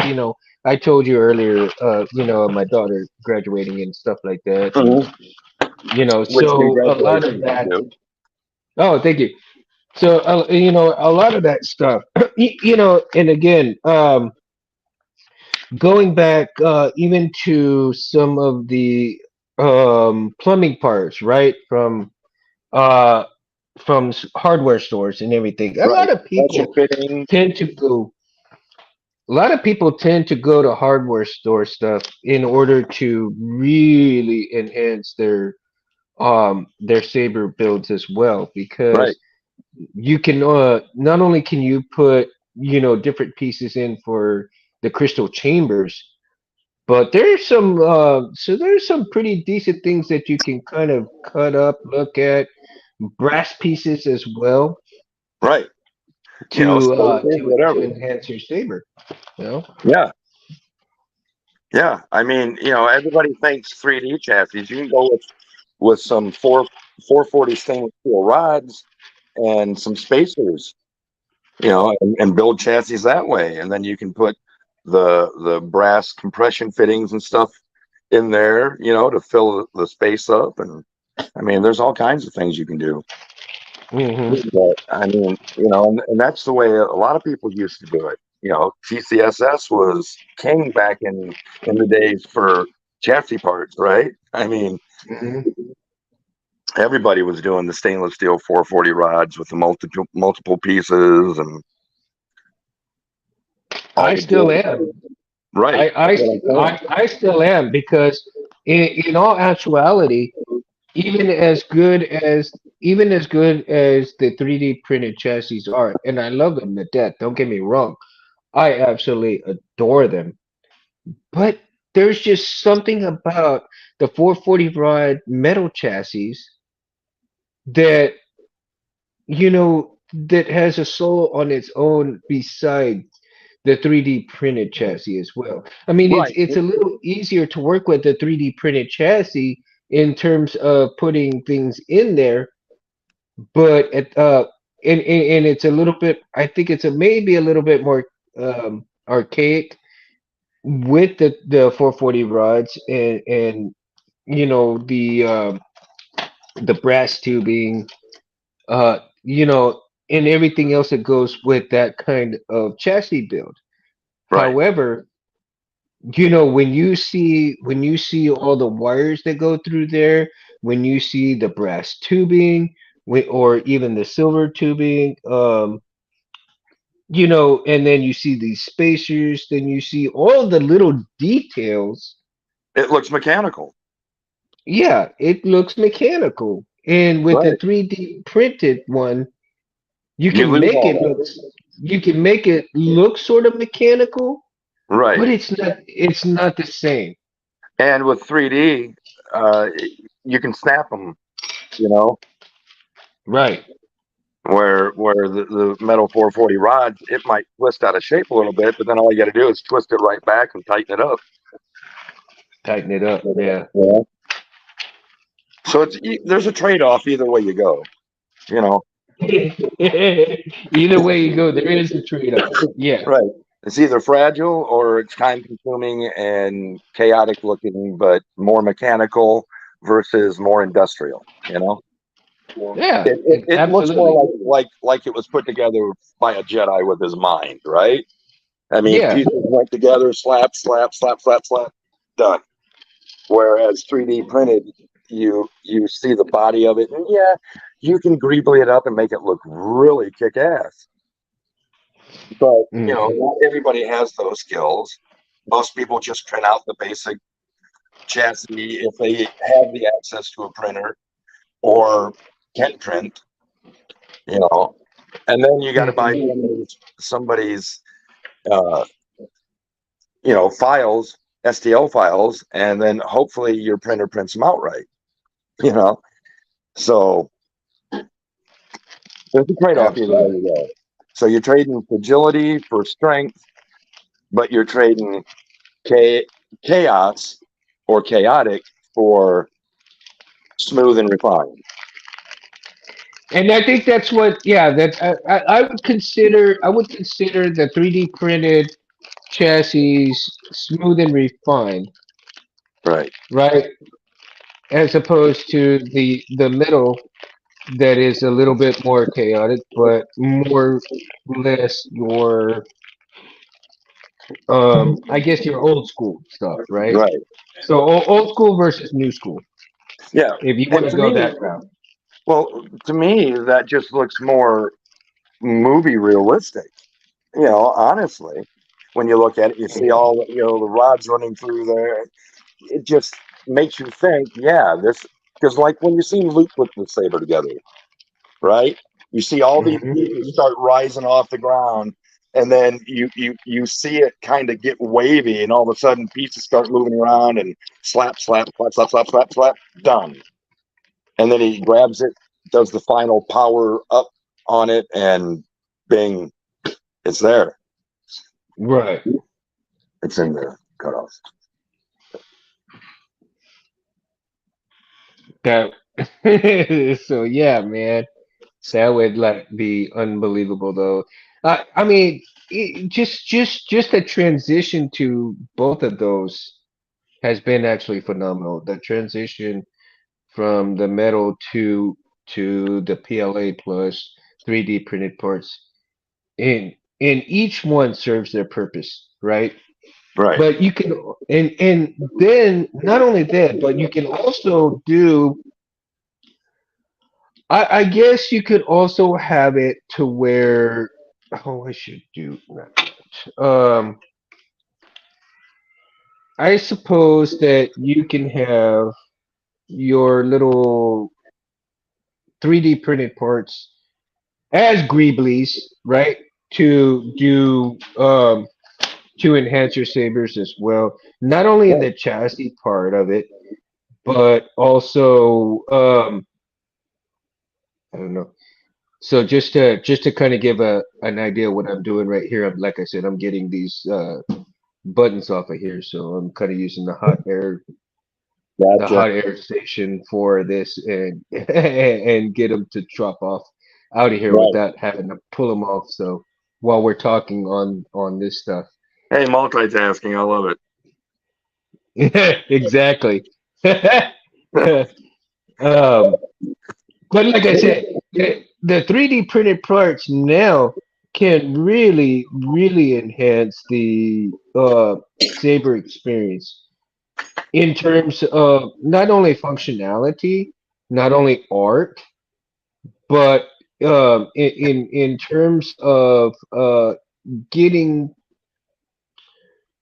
I told you earlier, my daughter graduating and stuff like that, and Hmm. Which so a lot of congratulations to that. you. Oh, thank you. So, a lot of that stuff, and again, going back even to some of the plumbing parts, right, uh, from hardware stores and everything. Right. Pressure fittings. Tend to go. A lot of people tend to go to hardware store stuff in order to really enhance their saber builds as well, Right. because you can not only can you put different pieces in for the crystal chambers, but there's some pretty decent things that you can kind of cut up, look at, brass pieces as well Right. Spacers, to whatever. enhance your saber. You know? Yeah. Yeah. I mean, everybody thinks 3D chassis. You can go with some 440 stainless steel rods and some spacers, and build chassis that way. And then you can put the brass compression fittings and stuff in there, to fill the space up. And I mean, there's all kinds of things you can do. Hmm. But I mean, and that's the way a lot of people used to do it. TCSS was king back in the days for chassis parts, right? I mean, Hmm. everybody was doing the stainless steel 440 rods with the multiple pieces and all I the still gear. am. Right. That's what I'm saying. I still am because in all actuality, even as good as the 3D printed chassis are, and I love them to death. Don't get me wrong. I absolutely adore them. But there's just something about the 440 rod metal chassis that that has a soul on its own besides the 3D printed chassis as well. I mean, Right. it's a little easier to work with the 3D printed chassis in terms of putting things in there, but and it's a little bit. I think it's a maybe a little bit more archaic with the 440 rods and the brass tubing, you know, and everything else that goes with that kind of chassis build. Right. However, when you see all the wires that go through there, when you see the brass tubing, or even the silver tubing, and then you see these spacers, then you see all the little details. It looks mechanical. Yeah, it looks mechanical. And with the Right. 3D printed one, you You can lose make all it look that. you can make it look sort of mechanical, but Right. it's not the same. And with 3D, uh, you can snap them, you know, Right. where the metal 440 rods, it might twist out of shape a little bit, but then all you got to do is twist it right back and tighten it up. Tighten it up. Yeah. Yeah. So there's a trade off either way you go. You know, Either way you go, there is a trade-off. Yeah. right? It's either fragile or it's time consuming and chaotic looking, but more mechanical versus more industrial. You know, Yeah. it looks Absolutely. more like it was put together by a Jedi with his mind, right? I mean, Yeah. pieces went together, slap, slap, slap, slap, slap, done. Whereas 3D printed, you see the body of it, and yeah, you can greebly it up and make it look really kick ass. But Hmm. not everybody has those skills. Most people just print out the basic chassis if they have the access to a printer or can print, you know. And then you got to buy Hmm. somebody's uh, files, STL files, and then hopefully your printer prints them out right, you know. So there's a trade off either way Absolutely. you go. So you're trading fragility for strength, but you're trading chaos or chaotic for smooth and refined. And I think that's what, yeah, that I would consider the 3D printed chassis smooth and refined, Right, right? As opposed to the middle that is a little bit more chaotic, but more or less your I guess your old school stuff, right? right. So old school versus new school, Yeah. if you want And to go that route. to me, that just looks more movie realistic. Honestly, when you look at it, you see all the rods running through there. It just makes you think, yeah, this because like when you see Luke with the saber together, right? You see all these pieces Hmm. start rising off the ground, and then you see it kind of get wavy, and all of a sudden pieces start moving around and slap, slap, slap, slap, slap, slap, slap, done. And then he grabs it, does the final power up on it, and bing, it's there. Right. It's in there, cut off. That. So yeah, man, that would like be unbelievable though. I mean, just the transition to both of those has been actually phenomenal. The transition from the metal to the PLA plus 3D printed parts, and each one serves their purpose, right? Right, But you can, and then not only that, but you can also do. I guess you could also have it to where, oh, I should do not that. I suppose that you can have your little 3D printed parts as Greeblies, right? To do to enhance your sabers as well. Not only in right, the chassis part of it, but also I don't know. So just to kind of give a an idea of what I'm doing right here, I'm like I said, I'm getting these buttons off of here, so I'm kind of using the gotcha. hot air station for this and and get them to drop off out of here Right. without having to pull them off. So while we're talking on this stuff, Hey, multitasking, I love it. exactly. um, but like I said, the 3D printed parts now can really enhance the Saber experience in terms of not only functionality, not only art, but in terms of getting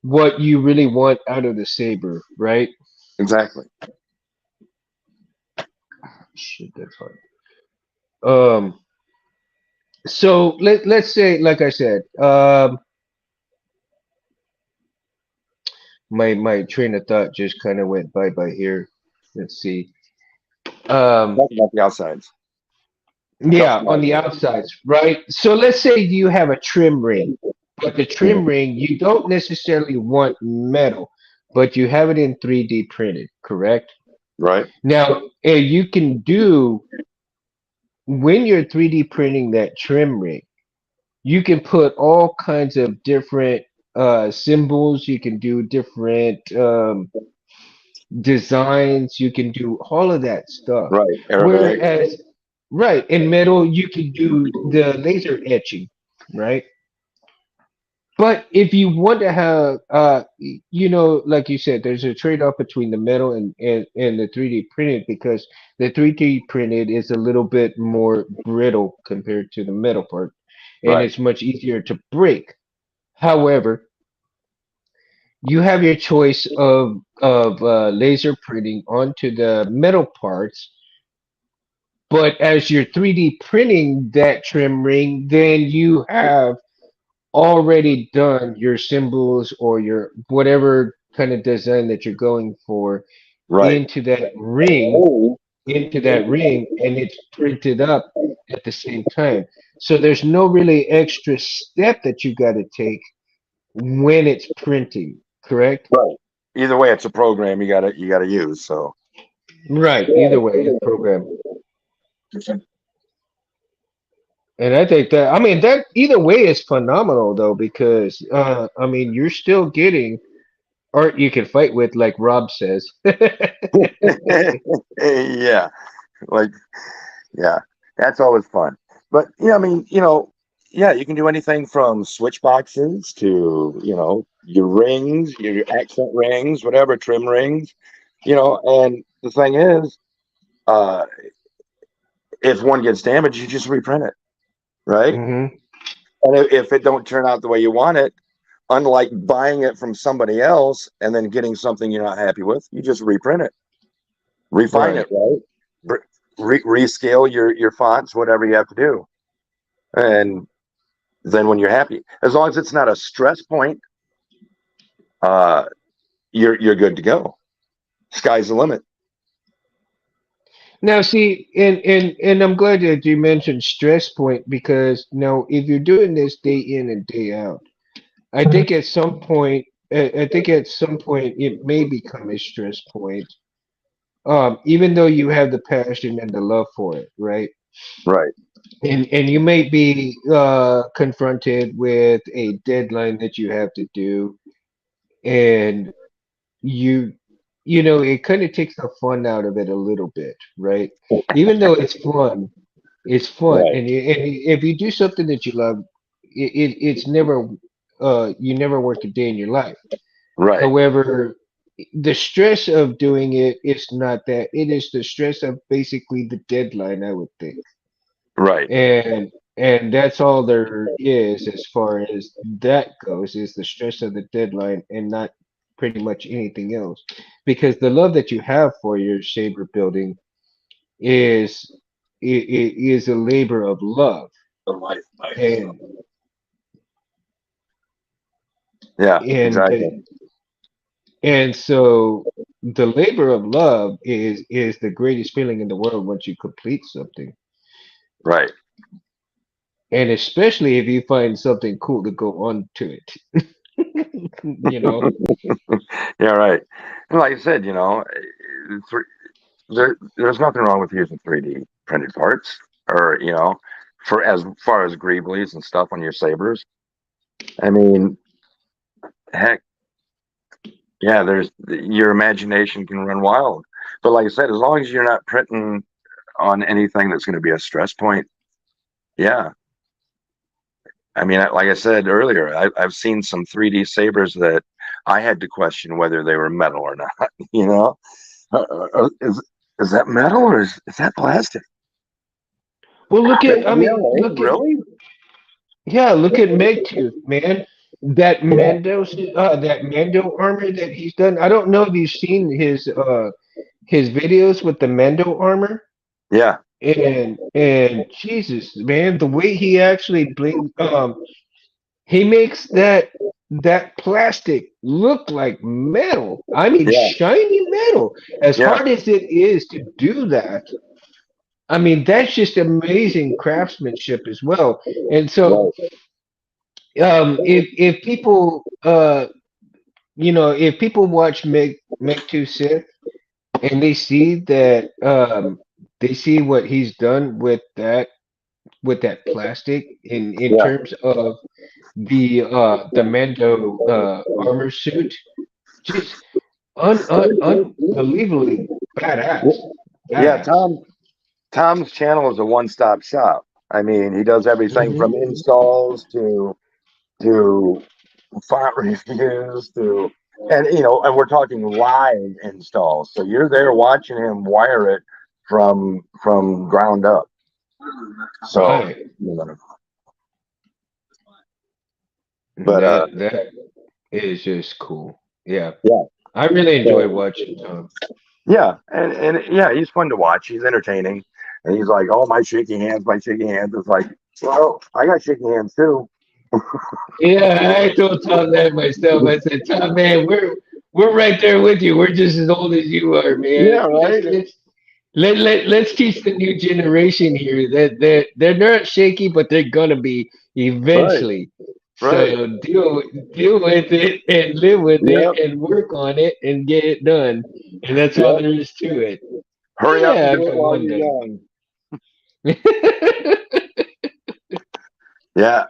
what you really want out of the Saber, right? Exactly. Shit, that's hard. Um, so let's say, like I said, my train of thought just kind of went by here. Let's see. Um, Talk about the outsides, yeah, on the customizing. outsides, right? So let's say you have a trim ring, but the trim ring you don't necessarily want metal, but you have it in 3D printed, correct? Right, Now, you can do when you're 3D printing that trim ring, you can put all kinds of different symbols. You can do different designs. You can do all of that stuff. right. Arabic. Whereas, right, in metal, you can do the laser etching, right? But if you want to have, like you said, there's a trade-off between the metal and the 3D printed because the 3D printed is a little bit more brittle compared to the metal part, and Right, it's much easier to break. However, you have your choice of laser printing onto the metal parts, but as you're 3D printing that trim ring, then you have already done your symbols or your whatever kind of design that you're going for right. into that ring, into that ring, and it's printed up at the same time. So there's no really extra step that you got to take when it's printing, correct? Right. Either way, it's a program you gotta use. So Right. Either way, it's program. And I think that, I mean, that either way is phenomenal though, because I mean, you're still getting art you can fight with, like Rob says. yeah, like yeah, that's always fun. But yeah, I mean, yeah, you can do anything from switch boxes to your rings, your accent rings, whatever trim rings. And the thing is, uh, if one gets damaged, you just reprint it, right? Hmm. And if it don't turn out the way you want it, unlike buying it from somebody else and then getting something you're not happy with, you just reprint it, refine it, Right. right? Rescale your fonts, whatever you have to do, and then when you're happy, as long as it's not a stress point, uh, you're good to go. Sky's the limit. Now, see, and I'm glad that you mentioned stress point because now if you're doing this day in and day out, I think at some point it may become a stress point. Even though you have the passion and the love for it, right? Right, And you may be confronted with a deadline that you have to do, and you it kind of takes the fun out of it a little bit, right? Even though it's fun, right, and if you do something that you love, it's never you never work a day in your life. right, However, the stress of doing it is not that. It is the stress of basically the deadline, I would think. right, And that's all there is as far as that goes, is the stress of the deadline and not pretty much anything else. Because the love that you have for your saber building is it is a labor of love. And yeah, and exactly, and so the labor of love is the greatest feeling in the world once you complete something. right. And especially if you find something cool to go on to it. You know? Yeah, right. And like I said, there's nothing wrong with using 3D printed parts, or for as far as Greeblies and stuff on your sabers. I mean, heck, yeah, there's your imagination can run wild. But like I said, as long as you're not printing on anything that's going to be a stress point, yeah. I mean, like I said earlier, I've seen some 3D sabers that I had to question whether they were metal or not. You know, is that metal or is that plastic? Well, I mean, Really? Really? look at Megtooth, man. That Mando armor that he's done. I don't know if you've seen his videos with the Mando armor. Yeah, and Jesus, man, the way he actually bling he makes that plastic look like metal. I mean, yeah, shiny metal. As yeah. hard as it is to do that, I mean, that's just amazing craftsmanship as well. And so, Right. if people, if people watch Meg Two Sith and they see what he's done with that plastic in Yeah, terms of the Mando armor suit, just unbelievably badass, yeah. badass. Tom's channel is a one-stop shop. I mean, he does everything from Hmm. installs to font reviews to, and and we're talking live installs. So you're there watching him wire it from ground up. So, Right. you know, And but that is just cool. Yeah. yeah. I really enjoy So watching Tom. yeah, and yeah, he's fun to watch. He's entertaining, and he's like, "Oh, my shaky hands, my shaky hands." It's like, well, I got shaky hands too. Yeah, I told Tom that myself. I said, Tom, man, we're right there with you. We're just as old as you are, man. Yeah, right. Let's teach the new generation here that they're not shaky, but they're gonna be Right, eventually. right. So deal with it and live with it Yep. and work on it and get it done. And that's all Yep. there is to it. Hurry up and Yeah, do it but while one you're day. young. Yeah,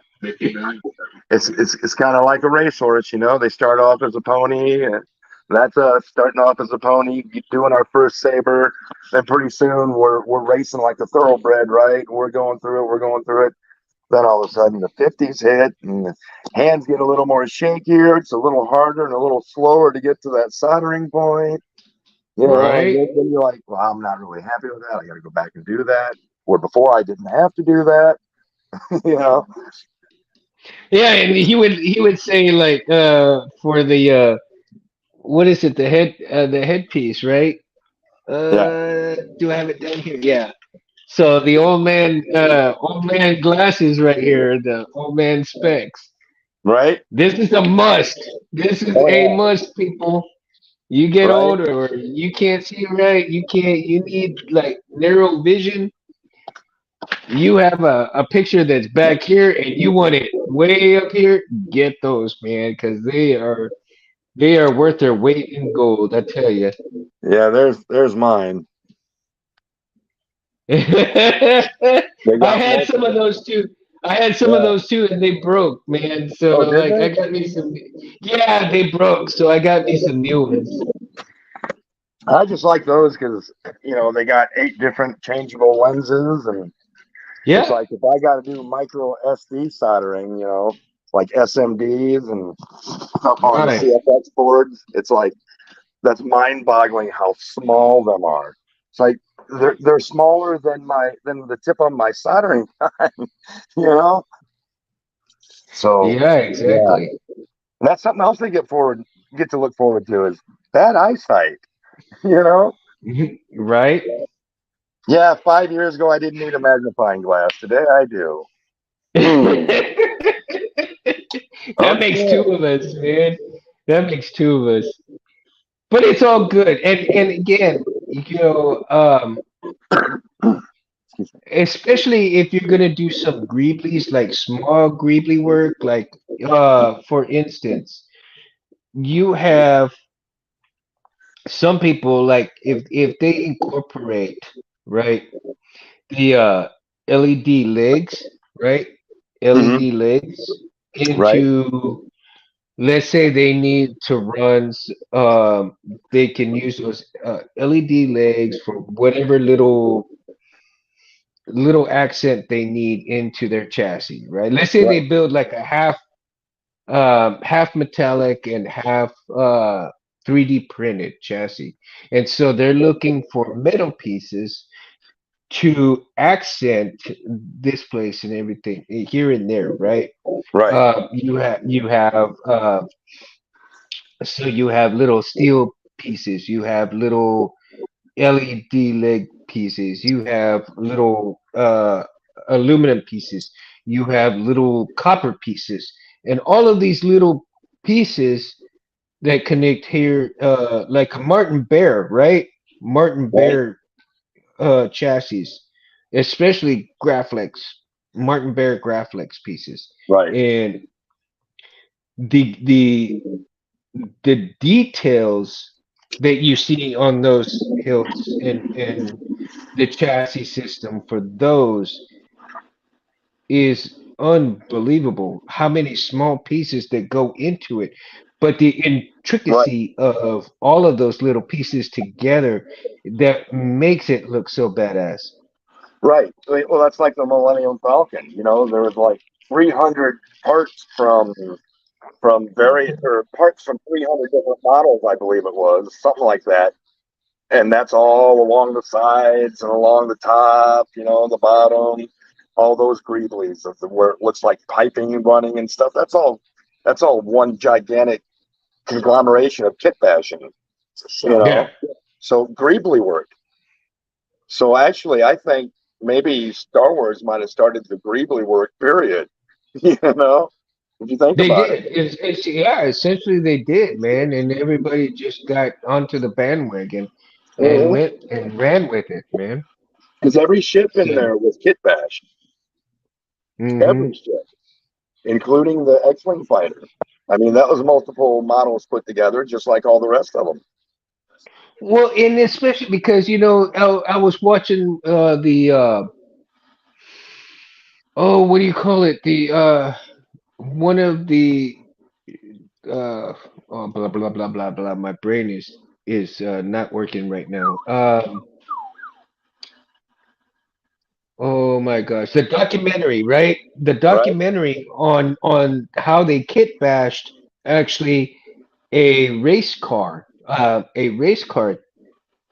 it's kind of like a racehorse, They start off as a pony, and that's us starting off as a pony, doing our first saber. Then pretty soon we're racing like a thoroughbred, right? We're going through it. We're going through it. Then all of a sudden the 50s hit, and the hands get a little more shakier. It's a little harder and a little slower to get to that soldering point. And Right? then you're like, well, I'm not really happy with that. I got to go back and do that. Where before I didn't have to do that. you know, Yeah, and he would say like for the what is it, the headpiece, right? yeah, Do I have it down here? Yeah. So the old man glasses right here, the old man specs. right. This is a must. This is a Oh must, people. You yeah, get right. older or you can't see right, you need like narrow vision. You have a picture that's back here and you want it way up here, get those, man, because they are worth their weight in gold, I tell you. Yeah, there's mine. I They got had some of multiple. those too. I had some of Yeah. those too, and they broke, man. So Oh, did like, I they? got me some. Yeah, they broke, so I got me some new ones. I just like those because they got 8 different changeable lenses, and it's Yeah, like if I got to do micro SD soldering, like SMDs and stuff on right. CFX boards, it's like that's mind-boggling how small them are. It's like they're smaller than the tip on my soldering gun, you know. So Yeah, yeah, exactly. and that's something else they get to look forward to is bad eyesight. You know. Right. Yeah, 5 years ago I didn't need a magnifying glass. Today I do. Hmm. That makes two Okay. of us, man. That makes two of us. But it's all good. And again, especially if you're gonna do some greeblies, like small greebly work, like for instance, you have some people like if they incorporate, right, the LED legs, right, Hmm. LED legs Right. into, let's say they need to run they can use those LED legs for whatever little accent they need into their chassis, right? Let's say Right. they build like a half metallic and half 3D printed chassis. And so they're looking for metal pieces to accent this place and everything here and there, right? Right. You have little steel pieces, you have little LED leg pieces, you have little aluminum pieces, you have little copper pieces, and all of these little pieces that connect here, like a Martin Bear, right? Martin Right. Bear chassis, especially Graflex, Martin Bear Graflex pieces, Right. and the the the details that you see on those hilts and the chassis system for those is unbelievable. How many small pieces that go into it, but the Right. intricacy of all of those little pieces together that makes it look so badass. Right. Well, that's like the Millennium Falcon. There was like 300 parts from parts from 300 different models, I believe it was, something like that. And that's all along the sides and along the top, the bottom, all those Greeblies of where it looks like piping and running and stuff. That's all one gigantic conglomeration of kit bashing, you Yeah, know. So Greebly work. So actually, I think maybe Star Wars might have started the Greebly work. Period. If you think they about it. did. Yeah, essentially they did, man, and everybody just got onto the bandwagon and Because went and ran with it, man. every ship in So, there was kit bashed. hmm Every ship, including the X-wing fighter. I mean, that was multiple models put together, just like all the rest of them. well, and especially because I was watching what do you call it? The one of the uh blah blah blah blah blah. My brain is not working right now. Oh my gosh, the documentary, right? The Right? documentary on how they kit bashed actually a race car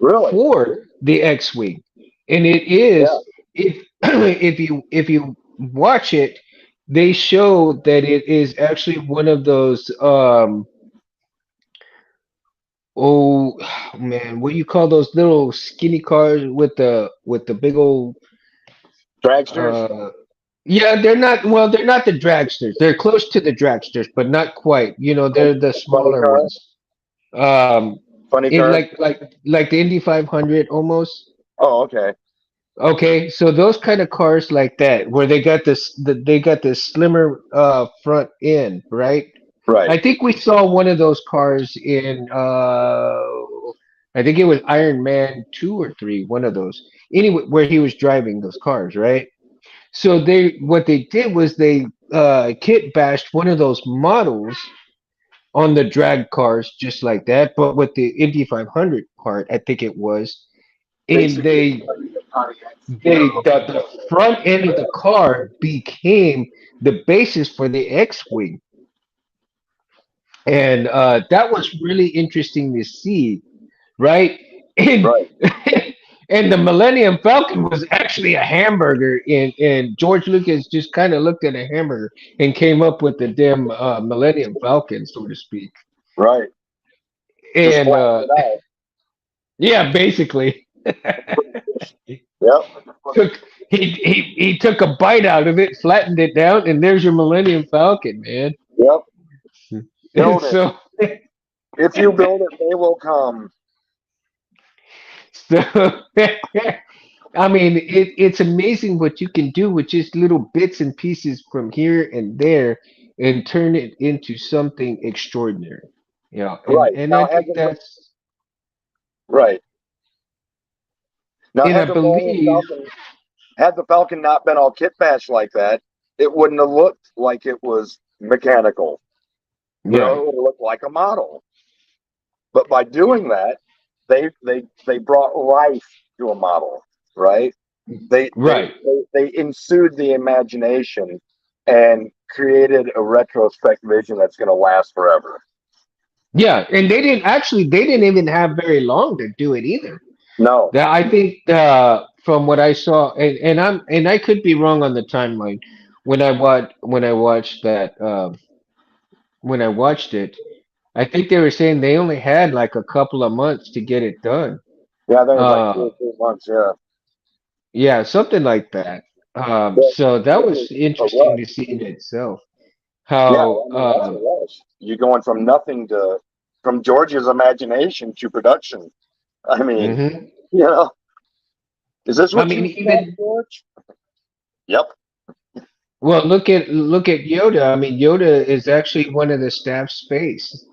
Really? for the X-wing, and it Yeah. is if if you watch it, they show that it is actually one of those oh man, what do you call those little skinny cars with the big old Dragsters, uh yeah, they're not the dragsters. They're close to the dragsters, but not quite. They're the funny smaller car, ones. Um, funny in car. like the Indy 500 almost. Oh, okay. Okay, so those kind of cars like that, where they got this slimmer front end, right? Right. I think we saw one of those cars in I think it was Iron Man 2 or 3, one of those. Anyway, where he was driving those cars, right? So what they did was they kit bashed one of those models on the drag cars just like that, but with the Indy 500 part, I think it was, and Basically, the front end of the car became the basis for the X-wing, and that was really interesting to see, right? And right, and the Millennium Falcon was actually a hamburger, and George Lucas just kind of looked at a hamburger and came up with the damn Millennium Falcon, so to speak. right. Just And flatten it out. yeah, basically. Yep. took he took a bite out of it, flattened it down, and there's your Millennium Falcon, man. Yep. And Build it. so, If you build it, they will come. so I mean, it's amazing what you can do with just little bits and pieces from here and there, and turn it into something extraordinary. And Right. and I Now, think that's right. Now, and I had the Millennium believe Falcon had the Falcon not been all kit bash like that, it wouldn't have looked like it was mechanical. It right, would have looked like a model. But by doing that, they brought life to a model, right? They they right. they ensued the imagination and created a retrospect vision that's going to last forever. Yeah, and they didn't even have very long to do it either. No, That I think from what I saw, and I could be wrong on the timeline when I watched that when I watched it. I think they were saying they only had like a couple of months to get it done. yeah, I think it was like two Uh, or 3 months. Yeah, Yeah, something like that. But So that it was was a interesting to rush. see in itself. Yeah, How I mean that's a rush. You're going from nothing to from George's imagination to production. I mean, mhm. you know, is this I what mean, you thought, even George? Yep. well, look at Yoda. I mean, Yoda is actually one of the staff space.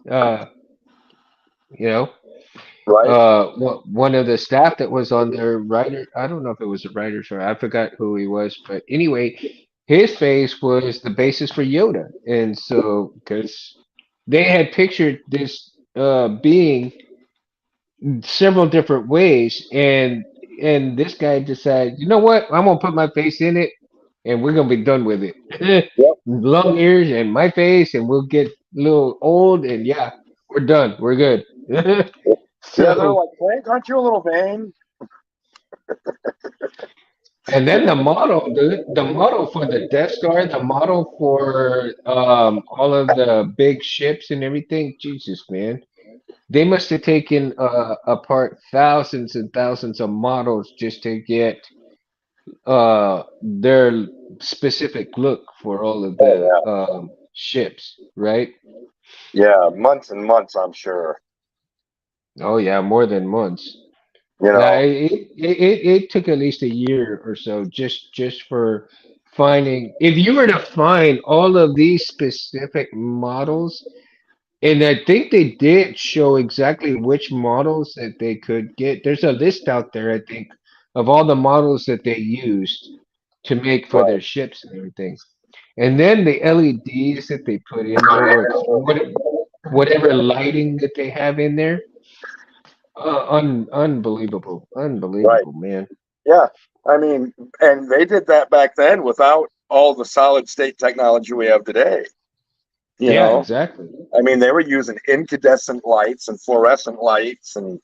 You know, Right. one of the staff that was on their writer. I don't know if it was a writer or I forgot who he was, but anyway, his face was the basis for Yoda, and so because they had pictured this being several different ways, and this guy decided, you know what, I'm gonna put my face in it, and we're gonna be done with it. Yep. Long ears and my face, and we'll get a little old, and yeah, we're done, we're good. Yeah, they're So, like, Frank, aren't you a little vain? and then the model, the model for the Death Star, the model for all of the big ships and everything, Jesus, man. They must have taken apart thousands and thousands of models just to get their specific look for all of Oh the yeah. ships, right? Yeah, months and months, I'm sure. Oh yeah, more than months. You Yeah, know, it took at least a year or so just for finding. If you were to find all of these specific models, and I think they did show exactly which models that they could get. There's a list out there, I think, of all the models that they used to make for their right. ships and everything. And then the LEDs that they put in there, or whatever lighting that they have in there, unbelievable, Right. unbelievable, man. Yeah. I mean, and they did that back then without all the solid state technology we have today. You Yeah, know, exactly. I mean, they were using incandescent lights and fluorescent lights and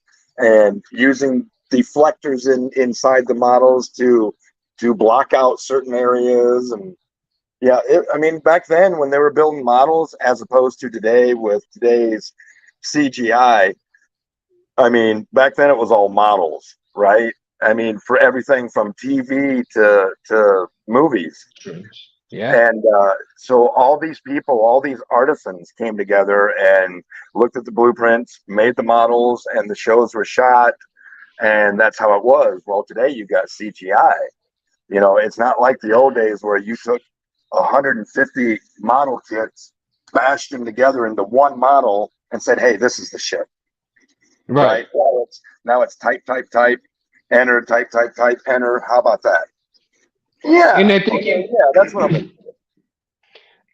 using deflectors inside the models to block out certain areas and yeah, I mean, back then when they were building models as opposed to today with today's CGI, I mean, back then it was all models, right? I mean, for everything from TV to movies. Yeah, And so all these people, all these artisans came together and looked at the blueprints, made the models, and the shows were shot. And that's how it was. Well, today you got CGI. You know, it's not like the old days where you took 150 model kits, bashed them together into one model, and said, "Hey, this is the ship." right. Right? Now it's type, type, type, enter, type, type, type, enter. How about that? And Yeah. I think Okay. Yeah, that's what I'm.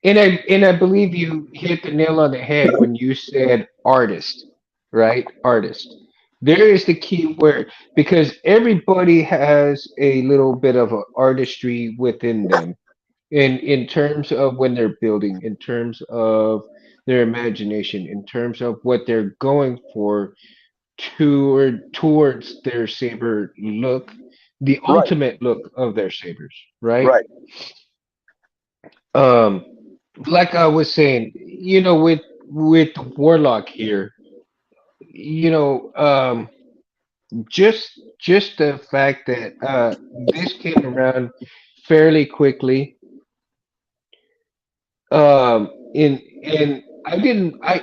and I believe you hit the nail on the head when you said artist, right? Artist. There is the key word because everybody has a little bit of a artistry within them in terms of when they're building, in terms of their imagination, in terms of what they're going for towards their saber look, the Right. ultimate look of their sabers, right? Right. Um, like I was saying, with Warlock here, you know, just the fact that this came around fairly quickly, and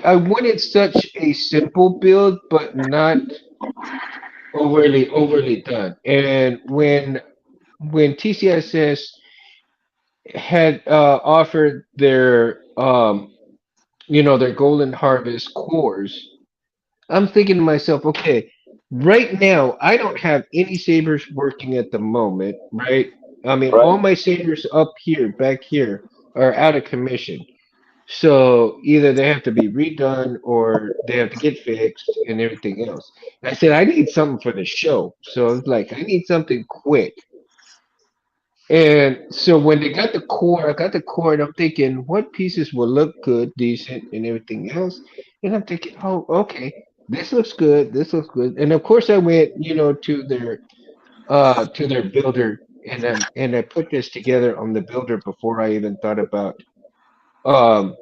I wanted such a simple build, but not overly done. And when TCSS had offered their their golden harvest cores, I'm thinking to myself, okay, right now I don't have any sabers working at the moment, right? I mean, Right. all my sabers up here, back here, are out of commission. So either they have to be redone or they have to get fixed and everything else. I said, I need something for the show. So it's like, I need something quick. And so when they got the core, I got the core, and I'm thinking, what pieces will look good, decent, and everything else. And I'm thinking, oh, okay, this looks good, this looks good. And of course, I went, to their builder, and I put this together on the builder before I even thought about, um,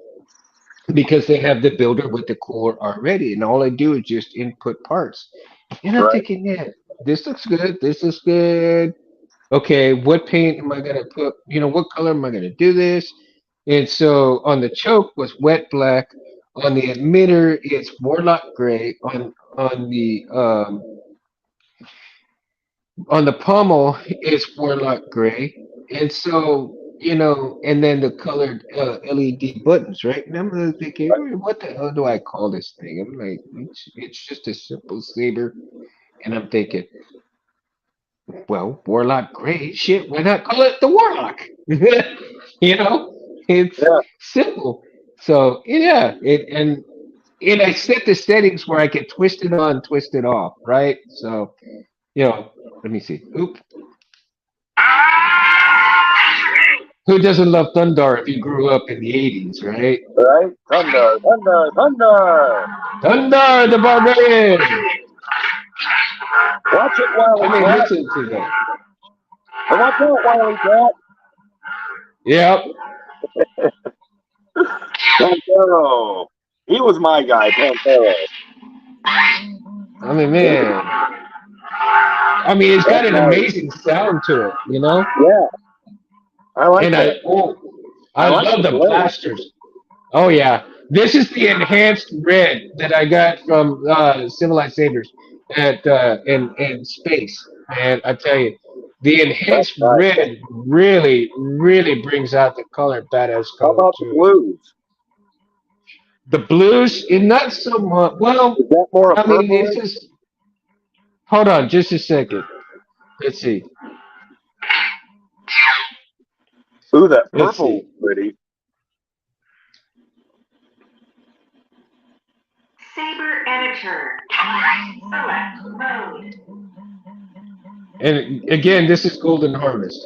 because they have the builder with the core already, and all I do is just input parts. And I'm Right. thinking, yeah, this looks good, this looks good. okay, what paint am I gonna put? You know, what color am I gonna do this? And so on the choke was wet black. On the emitter, it's warlock gray. On the pommel, it's warlock gray. And so and then the colored LED buttons, right? And I'm really thinking, Right? what the hell do I call this thing? I'm like, it's just a simple saber, and I'm thinking, well, Warlock Gray, shit, why not call it the Warlock? you know, it's Yeah. simple. So yeah, and I set the settings where I can twist it on, twist it off, right? So let me see. Oop. Who doesn't love Thundar if you grew up in the '80s, right? Right? Thunder, thunder, thunder. Thundar the Barbarian. Watch it, I Wily may Cat. listen to that. And watch out, Wily Cat. Yep. Pantero. He was my guy, Pantero. I mean, man. I mean, it's got That's an my, amazing sound to it. yeah, I like And that. I I like love the the blade. blasters. Oh yeah, this is the enhanced red that I got from Civilized Sabers in space. Man, I tell you, the That's enhanced nice. red really brings out the color, badass How color about the to it. blues? The blues, is not so much. Well, Is that more a I mean, it's purple? just. Hold on, just a second. Let's see. Ooh, that Let's purple see. is pretty. Saber editor. Select mode. And again, this is Golden Harvest.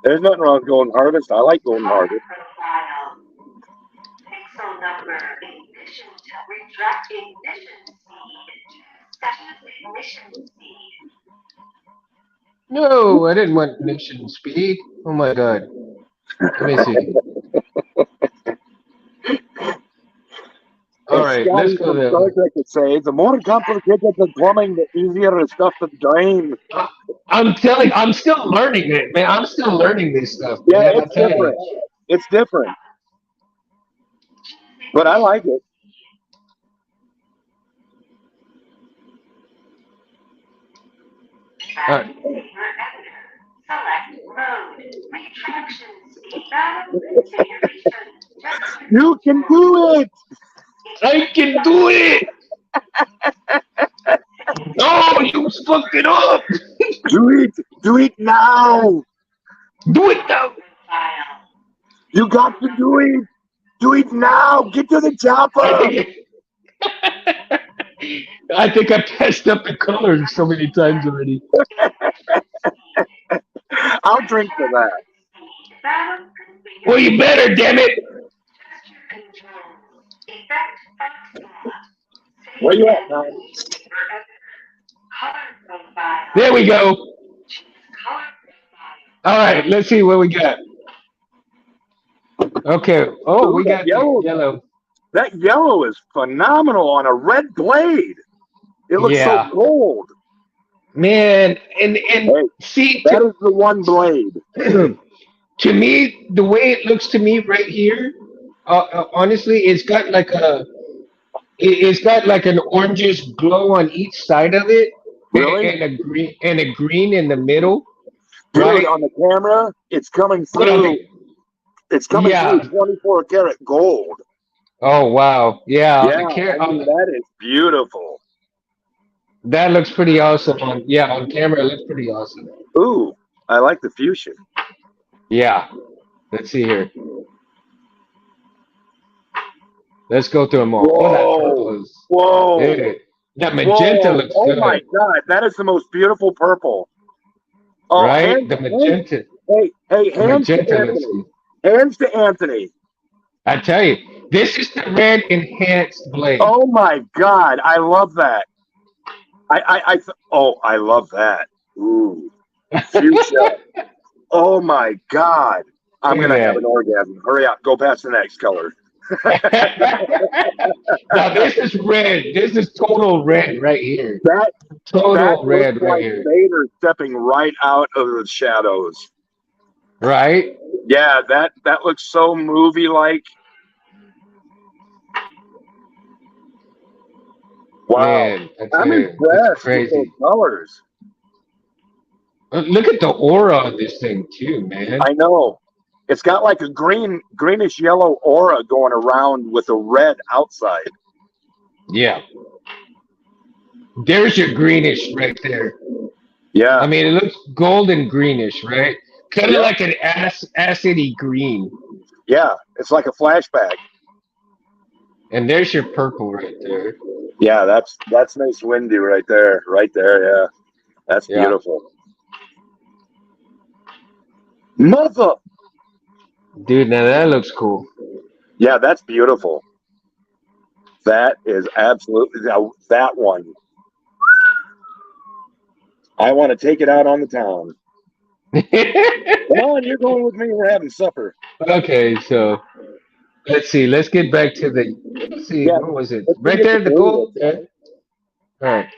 There's nothing wrong with Golden Harvest. I like Golden Color Harvest. profile. Pixel number. Ignition. Retract ignition speed. Session ignition speed. No, I didn't want nation speed. Oh my god. Let me see. All As right, let's Scotty go from Star there. Trek would say, the more complicated the plumbing, the easier the stuff to drain. I- I'm telling, I'm still learning it, man. I'm still learning this stuff, Yeah, man. I it's tell you. different. It's different, but I like it. All right. Saber editor. Select mode. Retraction speed. Battle configuration. You can do it. I can do it. Oh, you fucked it up. Do it. Do it now. Do it now. File. You got to do it. Do it now. Get to the I chopper. think. I think I passed up the colors so many times already. I'll drink to that. Battle Well, you configuration. better, damn it. Gesture controls. Effect backslash. Where Save you at, as man? saber editor. Color profile. There we go. Choose color profile. All right, let's see what we got. Okay. Oh, Ooh, we got the yellow. that yellow is phenomenal on a red blade. It looks so Yeah, gold. man. And Hey, see, that is the one blade. to me, the way it looks to me right here, honestly, it's got like an orangish glow on each side of it, Really? and a green in the middle, Dude, right? on the camera, it's coming But on through. the It's coming through yeah. 24 karat gold. Oh wow, yeah. Yeah, I mean, that is beautiful. That looks pretty awesome. On camera, it looks pretty awesome. Ooh, I like the fuchsia. Yeah. Let's see here. Let's go through them all. Oh, that purple Whoa, is. whoa, Dude, that magenta whoa. looks Oh my good, God, that is the most beautiful purple. Oh, right? The magenta, hey, the hands to magenta looks Anthony. good. Hands to Anthony. I tell you, this is the red enhanced blade, Oh my God, I love that. Oh, I love that. Ooh, fuchsia. Oh my God. I'm Look at gonna have that. an orgasm. Hurry up, go past the next color. Now this is red. This is total red right here. That that Total looks red right like here. Vader stepping right out of the shadows. Right? Yeah, that looks so movie like. Wow, Man, I tell I'm you, it's impressed with those crazy. colors. Look at the aura on this thing too, man. I know. It's got like a greenish yellow aura going around with a red outside. Yeah. There's your greenish right there. I Yeah. mean, it looks golden greenish, right? Kind of Yep. like an acidy green. Yeah. It's like a flashback. And there's your purple right there. Yeah, that's nice windy right there. Right there, yeah. That's Yeah. beautiful. Mother. Dude, now that looks cool. Yeah, that's beautiful. That is absolutely that one. I want to take it out on the town. Come on, you're going with me. We're having supper. Okay, so let's see. Let's get back to the. Let's see, Yeah, what was it? let's Right forget the there, the blue. gold. Yeah. All right.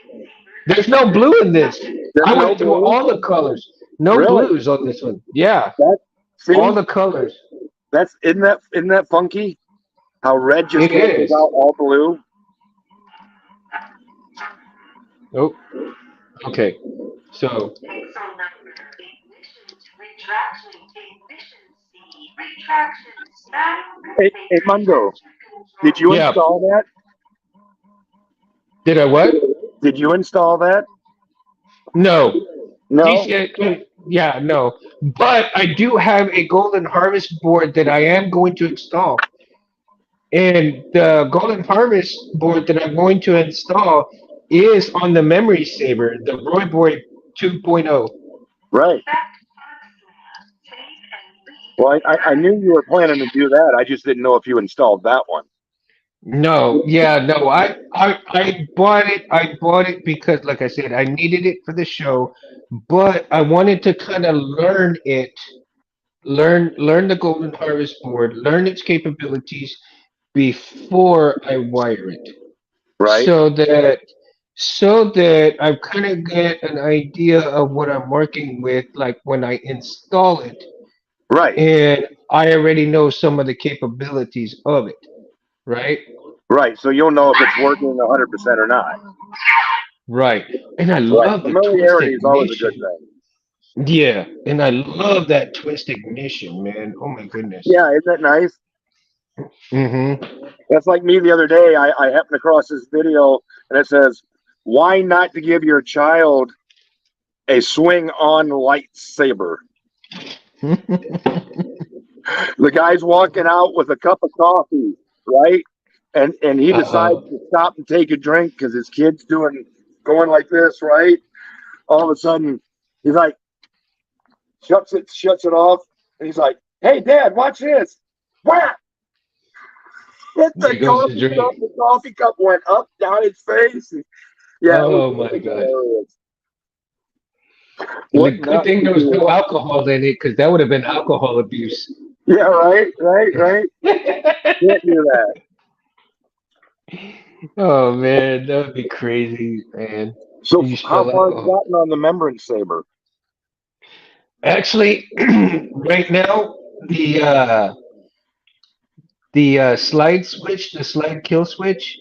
There's no blue in this. There's I no went through blue. all the colors. No Really? blues on this one. Yeah, That all see, the colors. that's isn't that funky? How red just It cancels is. out all blue. Oh, okay. So, Pixel number, ignition to retraction, ignition speed, retraction style, Hey, configure Mundo, gesture did you control. yeah. install that? Did I what? Did you install that? No. No. PCI, yeah, no. But I do have a Golden Harvest board that I am going to install. And the Golden Harvest board that I'm going to install is on the Memory Saver, the Roy Boy 2.0. Right. Effect fog slab, save and leave. Well, I knew you were planning to do that. I just didn't know if you installed that one. No, yeah, no. I bought it. I bought it because, like I said, I needed it for the show, but I wanted to kind of learn it, learn the Golden Harvest board, learn its capabilities before I wire it, Right. so that I kind of get an idea of what I'm working with, like when I install it, Right. and I already know some of the capabilities of it, right? Right. So you'll know if it's working 100% or not. Right. And I Right. love the twist Familiarity is always a good ignition. thing. Yeah, and I love that twist ignition, man. Oh my goodness. Yeah, isn't that nice? Mm-hmm. That's like me the other day. I happened across this video and it says, why not to give your child a swing on lightsaber? The guy's walking out with a cup of coffee, right? And he decides Uh-oh. to stop and take a drink because his kid's going like this, right? All of a sudden, he's like, shuts it off, and he's like, "Hey, Dad, watch this!" Whap! Hit There the goes the coffee cup. drink. The coffee cup went up down his face. Yeah, Oh it my was God. hilarious. The What good not thing to there was do? no alcohol in it because that would have been alcohol abuse. Yeah, right. Can't do that. Oh man, that would be crazy, man. So, You how spell far have you alcohol. gotten on the membrane saber? Actually, right now, the uh the slide switch, the slide kill switch,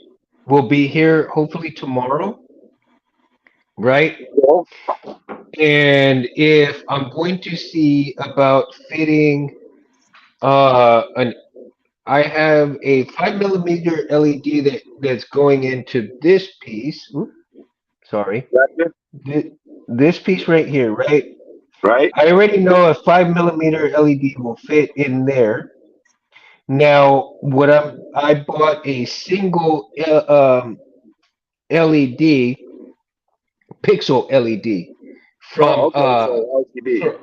will be here hopefully tomorrow, right? Well, And if I'm going to see about fitting an I have a 5 millimeter LED that's going into this piece. Oop, sorry. gotcha. This, this piece right here, right? Right. I already know a 5 millimeter LED will fit in there. Now, I bought a single LED, pixel LED Oh, from okay. So LCD.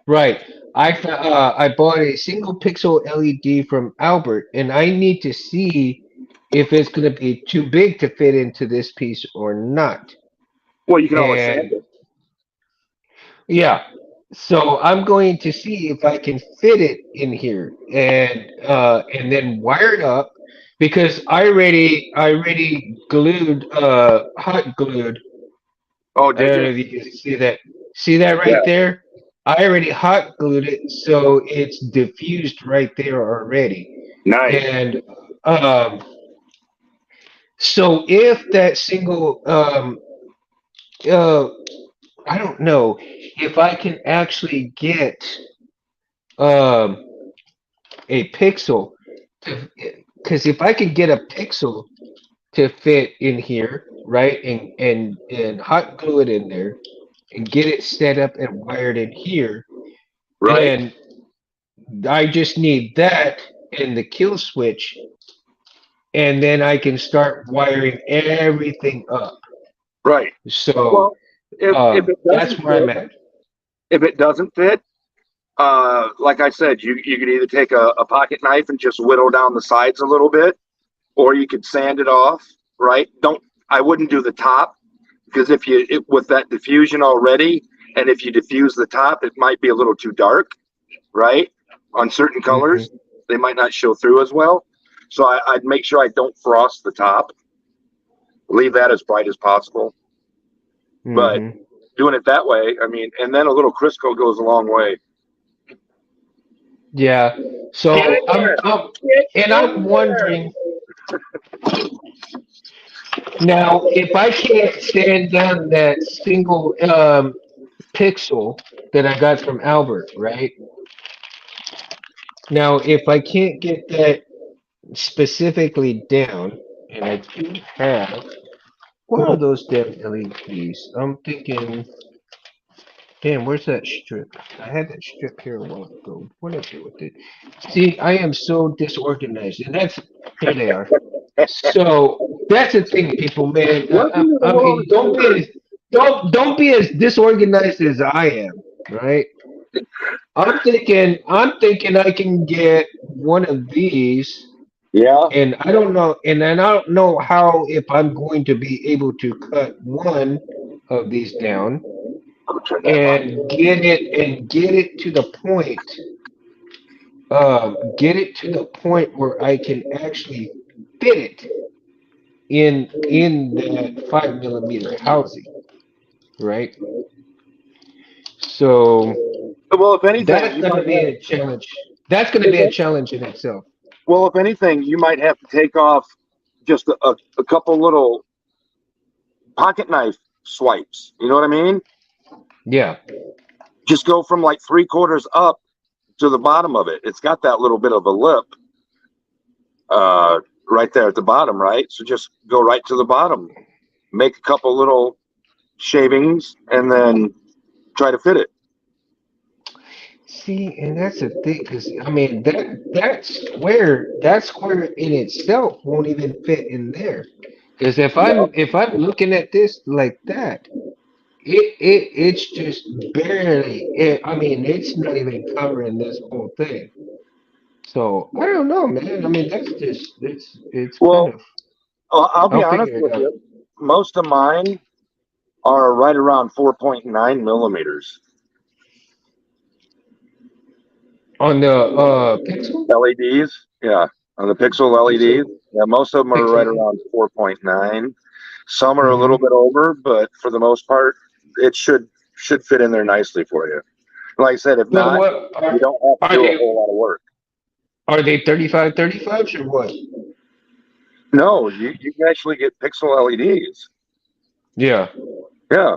right. I bought a single pixel LED from Albert, and I need to see if it's going to be too big to fit into this piece or not. Well, you can always sand And it. yeah, So I'm going to see if I can fit it in here and then wire it up because I already glued hot glued. Oh, I did don't you? know if you can see that. See that Yeah. right there? I already hot glued it so it's diffused right there already. Nice. And um so if that single uh I don't know if I can actually get um a pixel to because if I could get a pixel to fit in here, right, and hot glue it in there and get it set up and wired in here, Right. then I just need that and the kill switch, and then I can start wiring everything up. Right. So Well, if it that's doesn't where I'm fit, at. if it doesn't fit, like I said, you could either take a pocket knife and just whittle down the sides a little bit, or you could sand it off. Right? Don't. I wouldn't do the top because if with that diffusion already, and if you diffuse the top, it might be a little too dark. Right? On certain Hmm. colors, they might not show through as well. So I'd make sure I don't frost the top. Leave that as bright as possible. But Hmm. doing it that way, I mean, and then a little Crisco goes a long way. Yeah. Get in So there. I'm Get and in I'm there. wondering now if I can't stand down that single pixel that I got from Albert, right? Now if I can't get that specifically down, and I do have, what are those damn LEDs? I'm thinking, damn, where's that strip? I had that strip here a while ago. What did I do with it? See, I am so disorganized, and that's here they are. So that's the thing, people, man. Welcome to the I world of mean, saber. don't be as disorganized as I am, right? I'm thinking I can get one of these, Yeah. and I don't know, and then I don't know how if I'm going to be able to cut one of these down Go turn that on. and get it to the point, where I can actually fit it in that 5 millimeter housing, right? So Well, if anything, that's you gonna might be have. a challenge. That's gonna be a challenge in itself. Well, if anything, you might have to take off just a couple little pocket knife swipes. You know what I mean? Yeah. Just go from like 3/4 up to the bottom of it. It's got that little bit of a lip right there at the bottom, right? So just go right to the bottom. Make a couple little shavings and then try to fit it. See, and that's the thing, because I mean that square in itself won't even fit in there. Because if I'm looking at this like that, it's just barely. I mean, it's not even covering this whole thing. So I don't know, man. I mean, it's kind Well, of. I'll be I'll honest figure it with out. you. Most of mine are right around 4.9 millimeters. On the Pixel? LEDs, yeah, on the Pixel LEDs. Pixel Yeah, most of them are right Pixel. around 4.9. Some are a little Mm-hmm. bit over, but for the most part, it should fit in there nicely for you. Like I said, if So not, what you don't have to are do a they? whole lot of work. Are they 35/35s or what? No, you can actually get Pixel LEDs. Yeah. Yeah,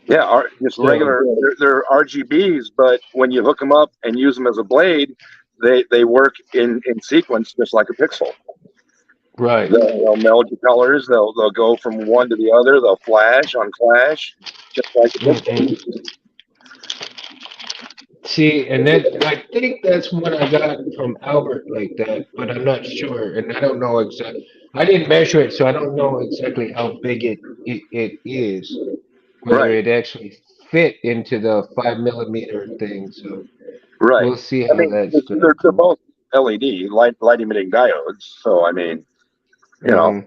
yeah, just So regular. They're RGBs, but when you hook them up and use them as a blade, they work in sequence just like a Pixel. right. They'll meld the colors. They'll go from one to the other. They'll flash on flash, just like a Pixel. Hmm. See, and then I think that's what I got from Albert like that, but I'm not sure, and I don't know exactly. I didn't measure it, so I don't know exactly how big it is, whether Right, it actually fit into the 5 millimeter thing. So right. we'll see I how mean, that's gonna they're go. both LED light emitting diodes. So I mean, you know, Hmm.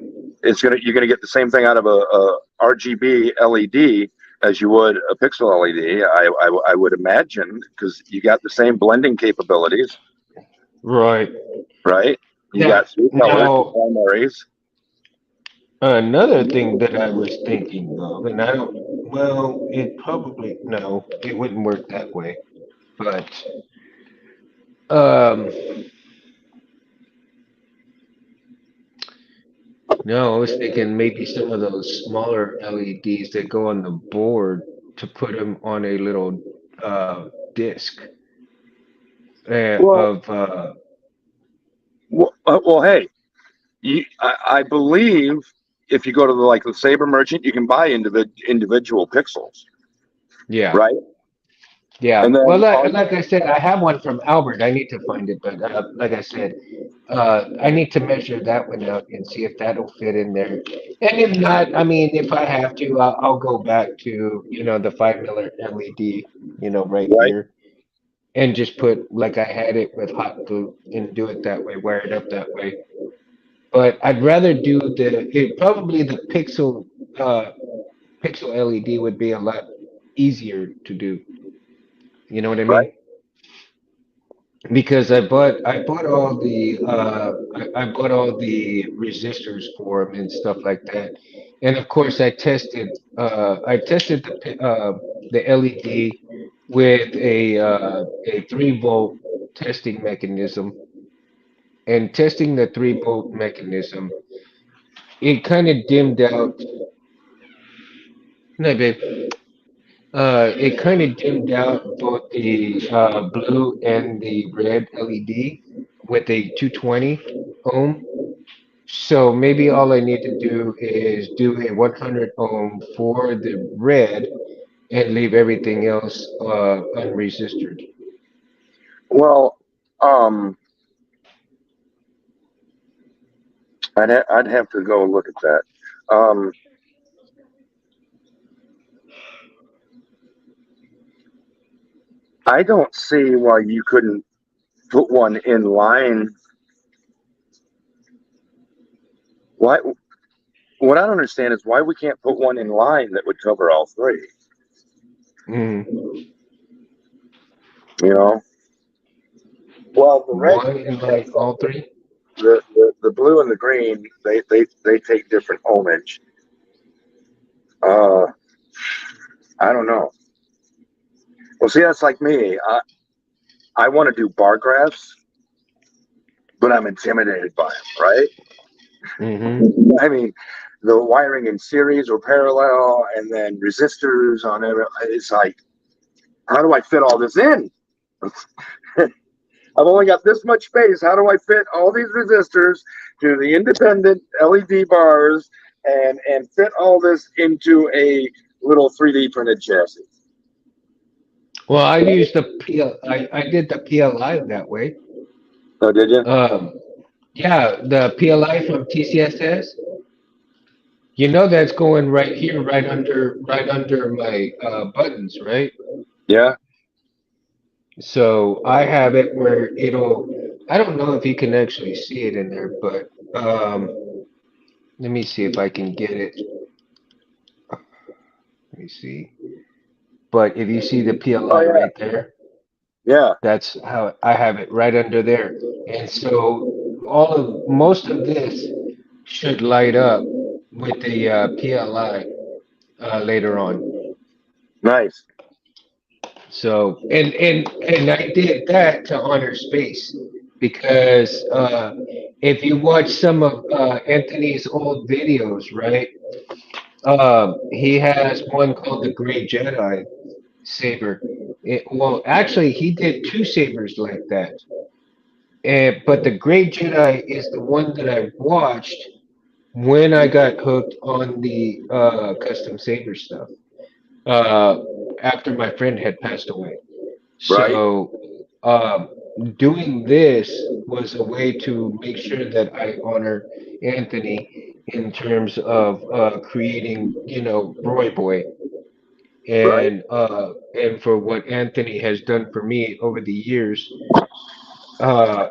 you're gonna get the same thing out of a RGB LED as you would a pixel LED. I would imagine because you got the same blending capabilities, Right. right? You Now, got three colors, the now primaries, another thing that I was thinking of, and I don't, well, it probably, no, it wouldn't work that way. But, um, no, I was thinking maybe some of those smaller LEDs that go on the board to put them on a little disc well, of well, hey, I believe if you go to the saber merchant, you can buy individual pixels, yeah, right? yeah. And Well, then like I said, I have one from Albert. I need to find it, but like I said, I need to measure that one out and see if that'll fit in there. And if not, I mean, if I have to, I'll go back to, the 5 miller LED, right right, here, and just put like I had it with hot glue and do it that way, wire it up that way. But I'd rather do probably the pixel LED would be a lot easier to do. You know what I mean? right. Because I bought all the resistors for them and stuff like that, and of course I tested the LED with a 3 volt testing mechanism, and testing the 3 volt mechanism, it kind of dimmed out. No, babe. It kind of dimmed out both the blue and the red LED with a 220 ohm. So maybe all I need to do is do a 100 ohm for the red and leave everything else unresisted. Well, um, I'd have to go look at that. Um, I don't see why you couldn't put one in line. Why? What I don't understand is why we can't put one in line that would cover all three. Mm. You know, well, the red One in line, all three? the blue and the green they take different ohmage. Uh, I don't know. Well, see, that's like me. I want to do bar graphs, but I'm intimidated by them, right? Mm-hmm. I mean, the wiring in series or parallel, and then resistors on it. It's like, how do I fit all this in? I've only got this much space. How do I fit all these resistors to the independent LED bars and fit all this into a little 3D printed chassis? Well, I did the PLI that way. Oh, did you? Um, yeah, the PLI from TCSS. That's going right here, right under my buttons, right? Yeah. So I have it where I don't know if you can actually see it in there, but let me see if I can get it. Let me see. But if you see the Oh, PLI yeah. right there, Yeah. that's how I have it right under there. And so most of this should light up with the PLI later on. Nice. So and I did that to honor space because if you watch some of Anthony's old videos, right? He has one called the Great Jedi saber. Well, actually, he did two sabers like that. But the Great Jedi is the one that I watched when I got hooked on the custom saber stuff. Uh, after my friend had passed away. Right. So, um, doing this was a way to make sure that I honor Anthony in terms of creating, Roy Boy, Right. and for what Anthony has done for me over the years,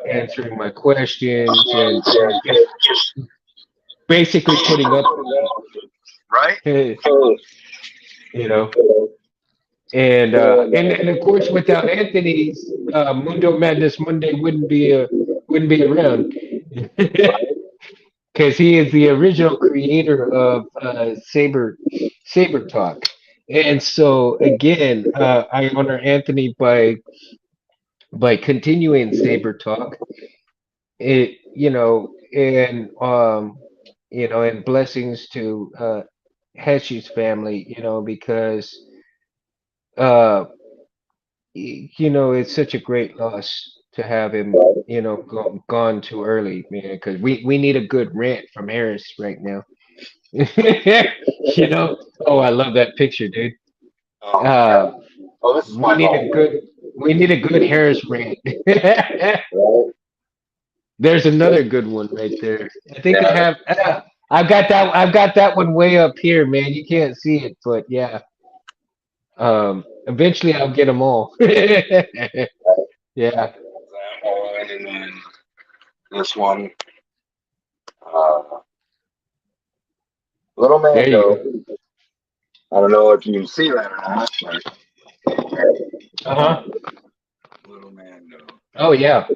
answering my questions and just basically putting up with me. Right. Hey, Oh. you know. And of course, without Anthony's Mundo Madness Monday wouldn't be around because he is the original creator of Saber Talk. And so again, I honor Anthony by continuing Saber Talk. It and blessings to Heshy's family, because uh it's such a great loss to have him, gone too early, man, because we need a good rant from Harris right now. you know oh, I love that picture, dude. Yeah. uh Oh, this is we my need a hallway. good we need a good Harris rant. Right? There's another good one right there. I think I Yeah. have. I've got that one way up here, man. You can't see it, but yeah. Eventually I'll get them all. Yeah. That one, and then this one. Uh, Little There you go. Mando. I don't know if you can see that or not, but Uh-huh. Little Mando. Oh yeah.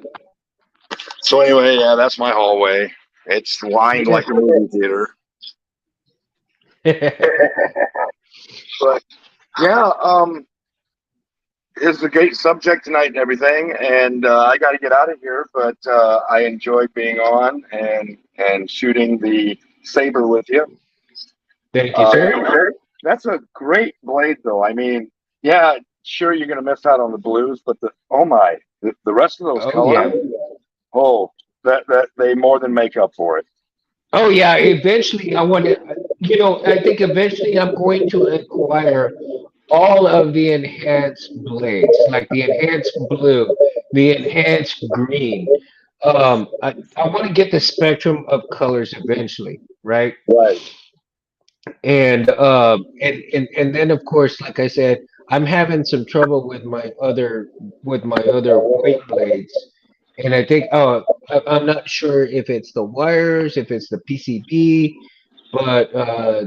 So anyway, yeah, that's my hallway. It's lined like a movie theater. But yeah, it's a great subject tonight and everything, and I got to get out of here. But I enjoyed being on and shooting the saber with you. Thank you, sir. That's a great blade, though. I mean, yeah, sure you're going to miss out on the blues, but the rest of those Oh yeah. colors, oh, that they more than make up for it. Oh yeah. Eventually, I want to. I think eventually I'm going to acquire all of the enhanced blades, like the enhanced blue, the enhanced green. I want to get the spectrum of colors eventually, right? Right, And then of course, like I said, I'm having some trouble with my other white blades, and I think I'm not sure if it's the wires, if it's the PCB, but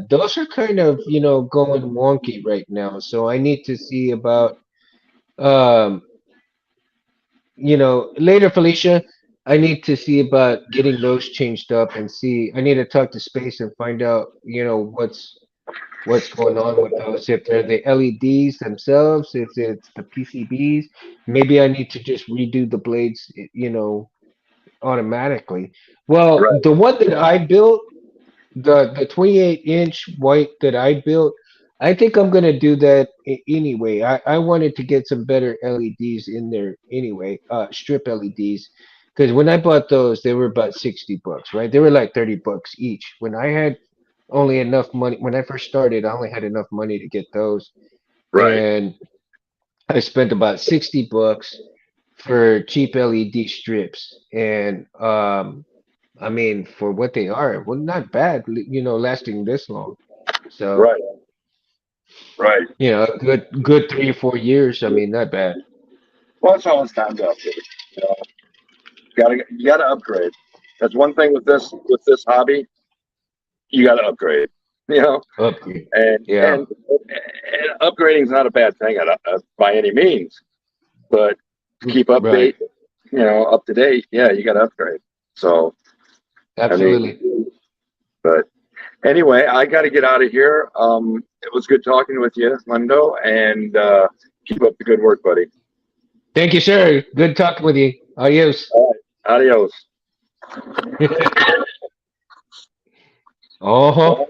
those are kind of going wonky right now. So I need to see about um later, Felicia. I need to see about getting those changed up and see. I need to talk to Space and find out what's going on with those. If they're the LEDs themselves, if it's the PCBs, maybe I need to just redo the blades, automatically. Well, right, the one that I built, the 28-inch white that I built, I think I'm gonna do that anyway. I wanted to get some better LEDs in there anyway, strip LEDs, because when I bought those, they were about $60, right? They were like $30 each. When I had only enough money, when I first started, I only had enough money to get those, right, and I spent about $60 for cheap LED strips, and I mean, for what they are, well, not bad, lasting this long. So, right, right. a good 3 or 4 years. I mean, not bad. Well, it's always time to upgrade. You know, you gotta upgrade. That's one thing with this hobby. You gotta upgrade. You know, Upgrade. and Yeah. and, and upgrading is not a bad thing by any means. But to keep Right. update, up to date, yeah, you gotta upgrade. So I mean, Absolutely. but anyway, I got to get out of here. It was good talking with you, Mundo, and keep up the good work, buddy. Thank you, sir. Good talking with you. Adios. All right. Adios. Uh-huh.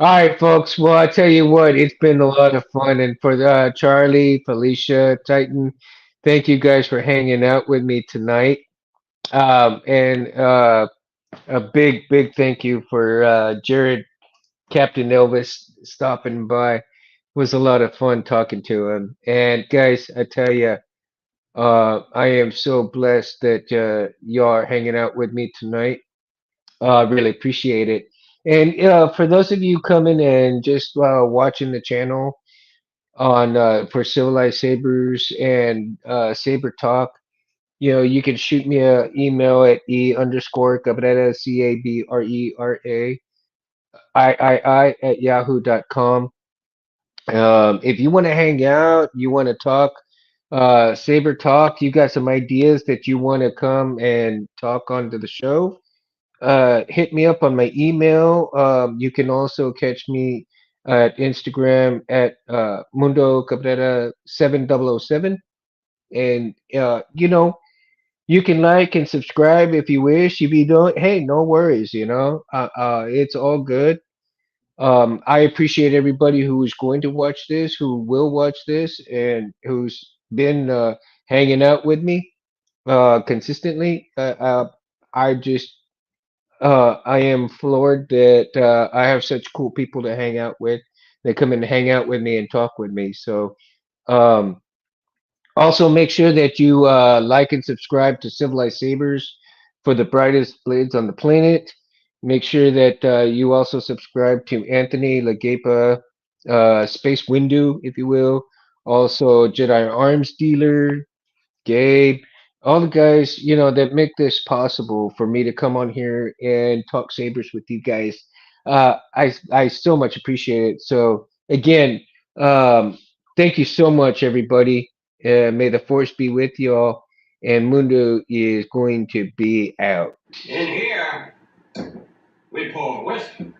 All right, folks. Well, I tell you what, it's been a lot of fun. And for Charlie, Felicia, Titan, thank you guys for hanging out with me tonight. And a big, big thank you for Jared, Captain Elvis, stopping by. It was a lot of fun talking to him. And guys, I tell you, I am so blessed that you are hanging out with me tonight. I really appreciate it. And for those of you coming and just watching the channel on for Civilized Sabers and Saber Talk, you can shoot me an email at e_cabrera, CABRERA, I at yahoo.com. If you want to hang out, you want to talk, Saber talk, you got some ideas that you want to come and talk onto the show, hit me up on my email. You can also catch me at Instagram at Mundo Cabrera 7007. And, you can like and subscribe if you wish. If you don't, hey, no worries, it's all good. I appreciate everybody who is going to watch this, who will watch this, and who's been hanging out with me consistently. I just I am floored that I have such cool people to hang out with. They come and hang out with me and talk with me. So um, also make sure that you like and subscribe to Civilized Sabers for the brightest blades on the planet. Make sure that you also subscribe to Anthony Lagapa, Space Windu, if you will. Also, Jedi Arms Dealer, Gabe, all the guys, that make this possible for me to come on here and talk sabers with you guys. I so much appreciate it. So again, um, thank you so much, everybody. May the force be with y'all. And Mundo is going to be out. In here, we pour whiskey.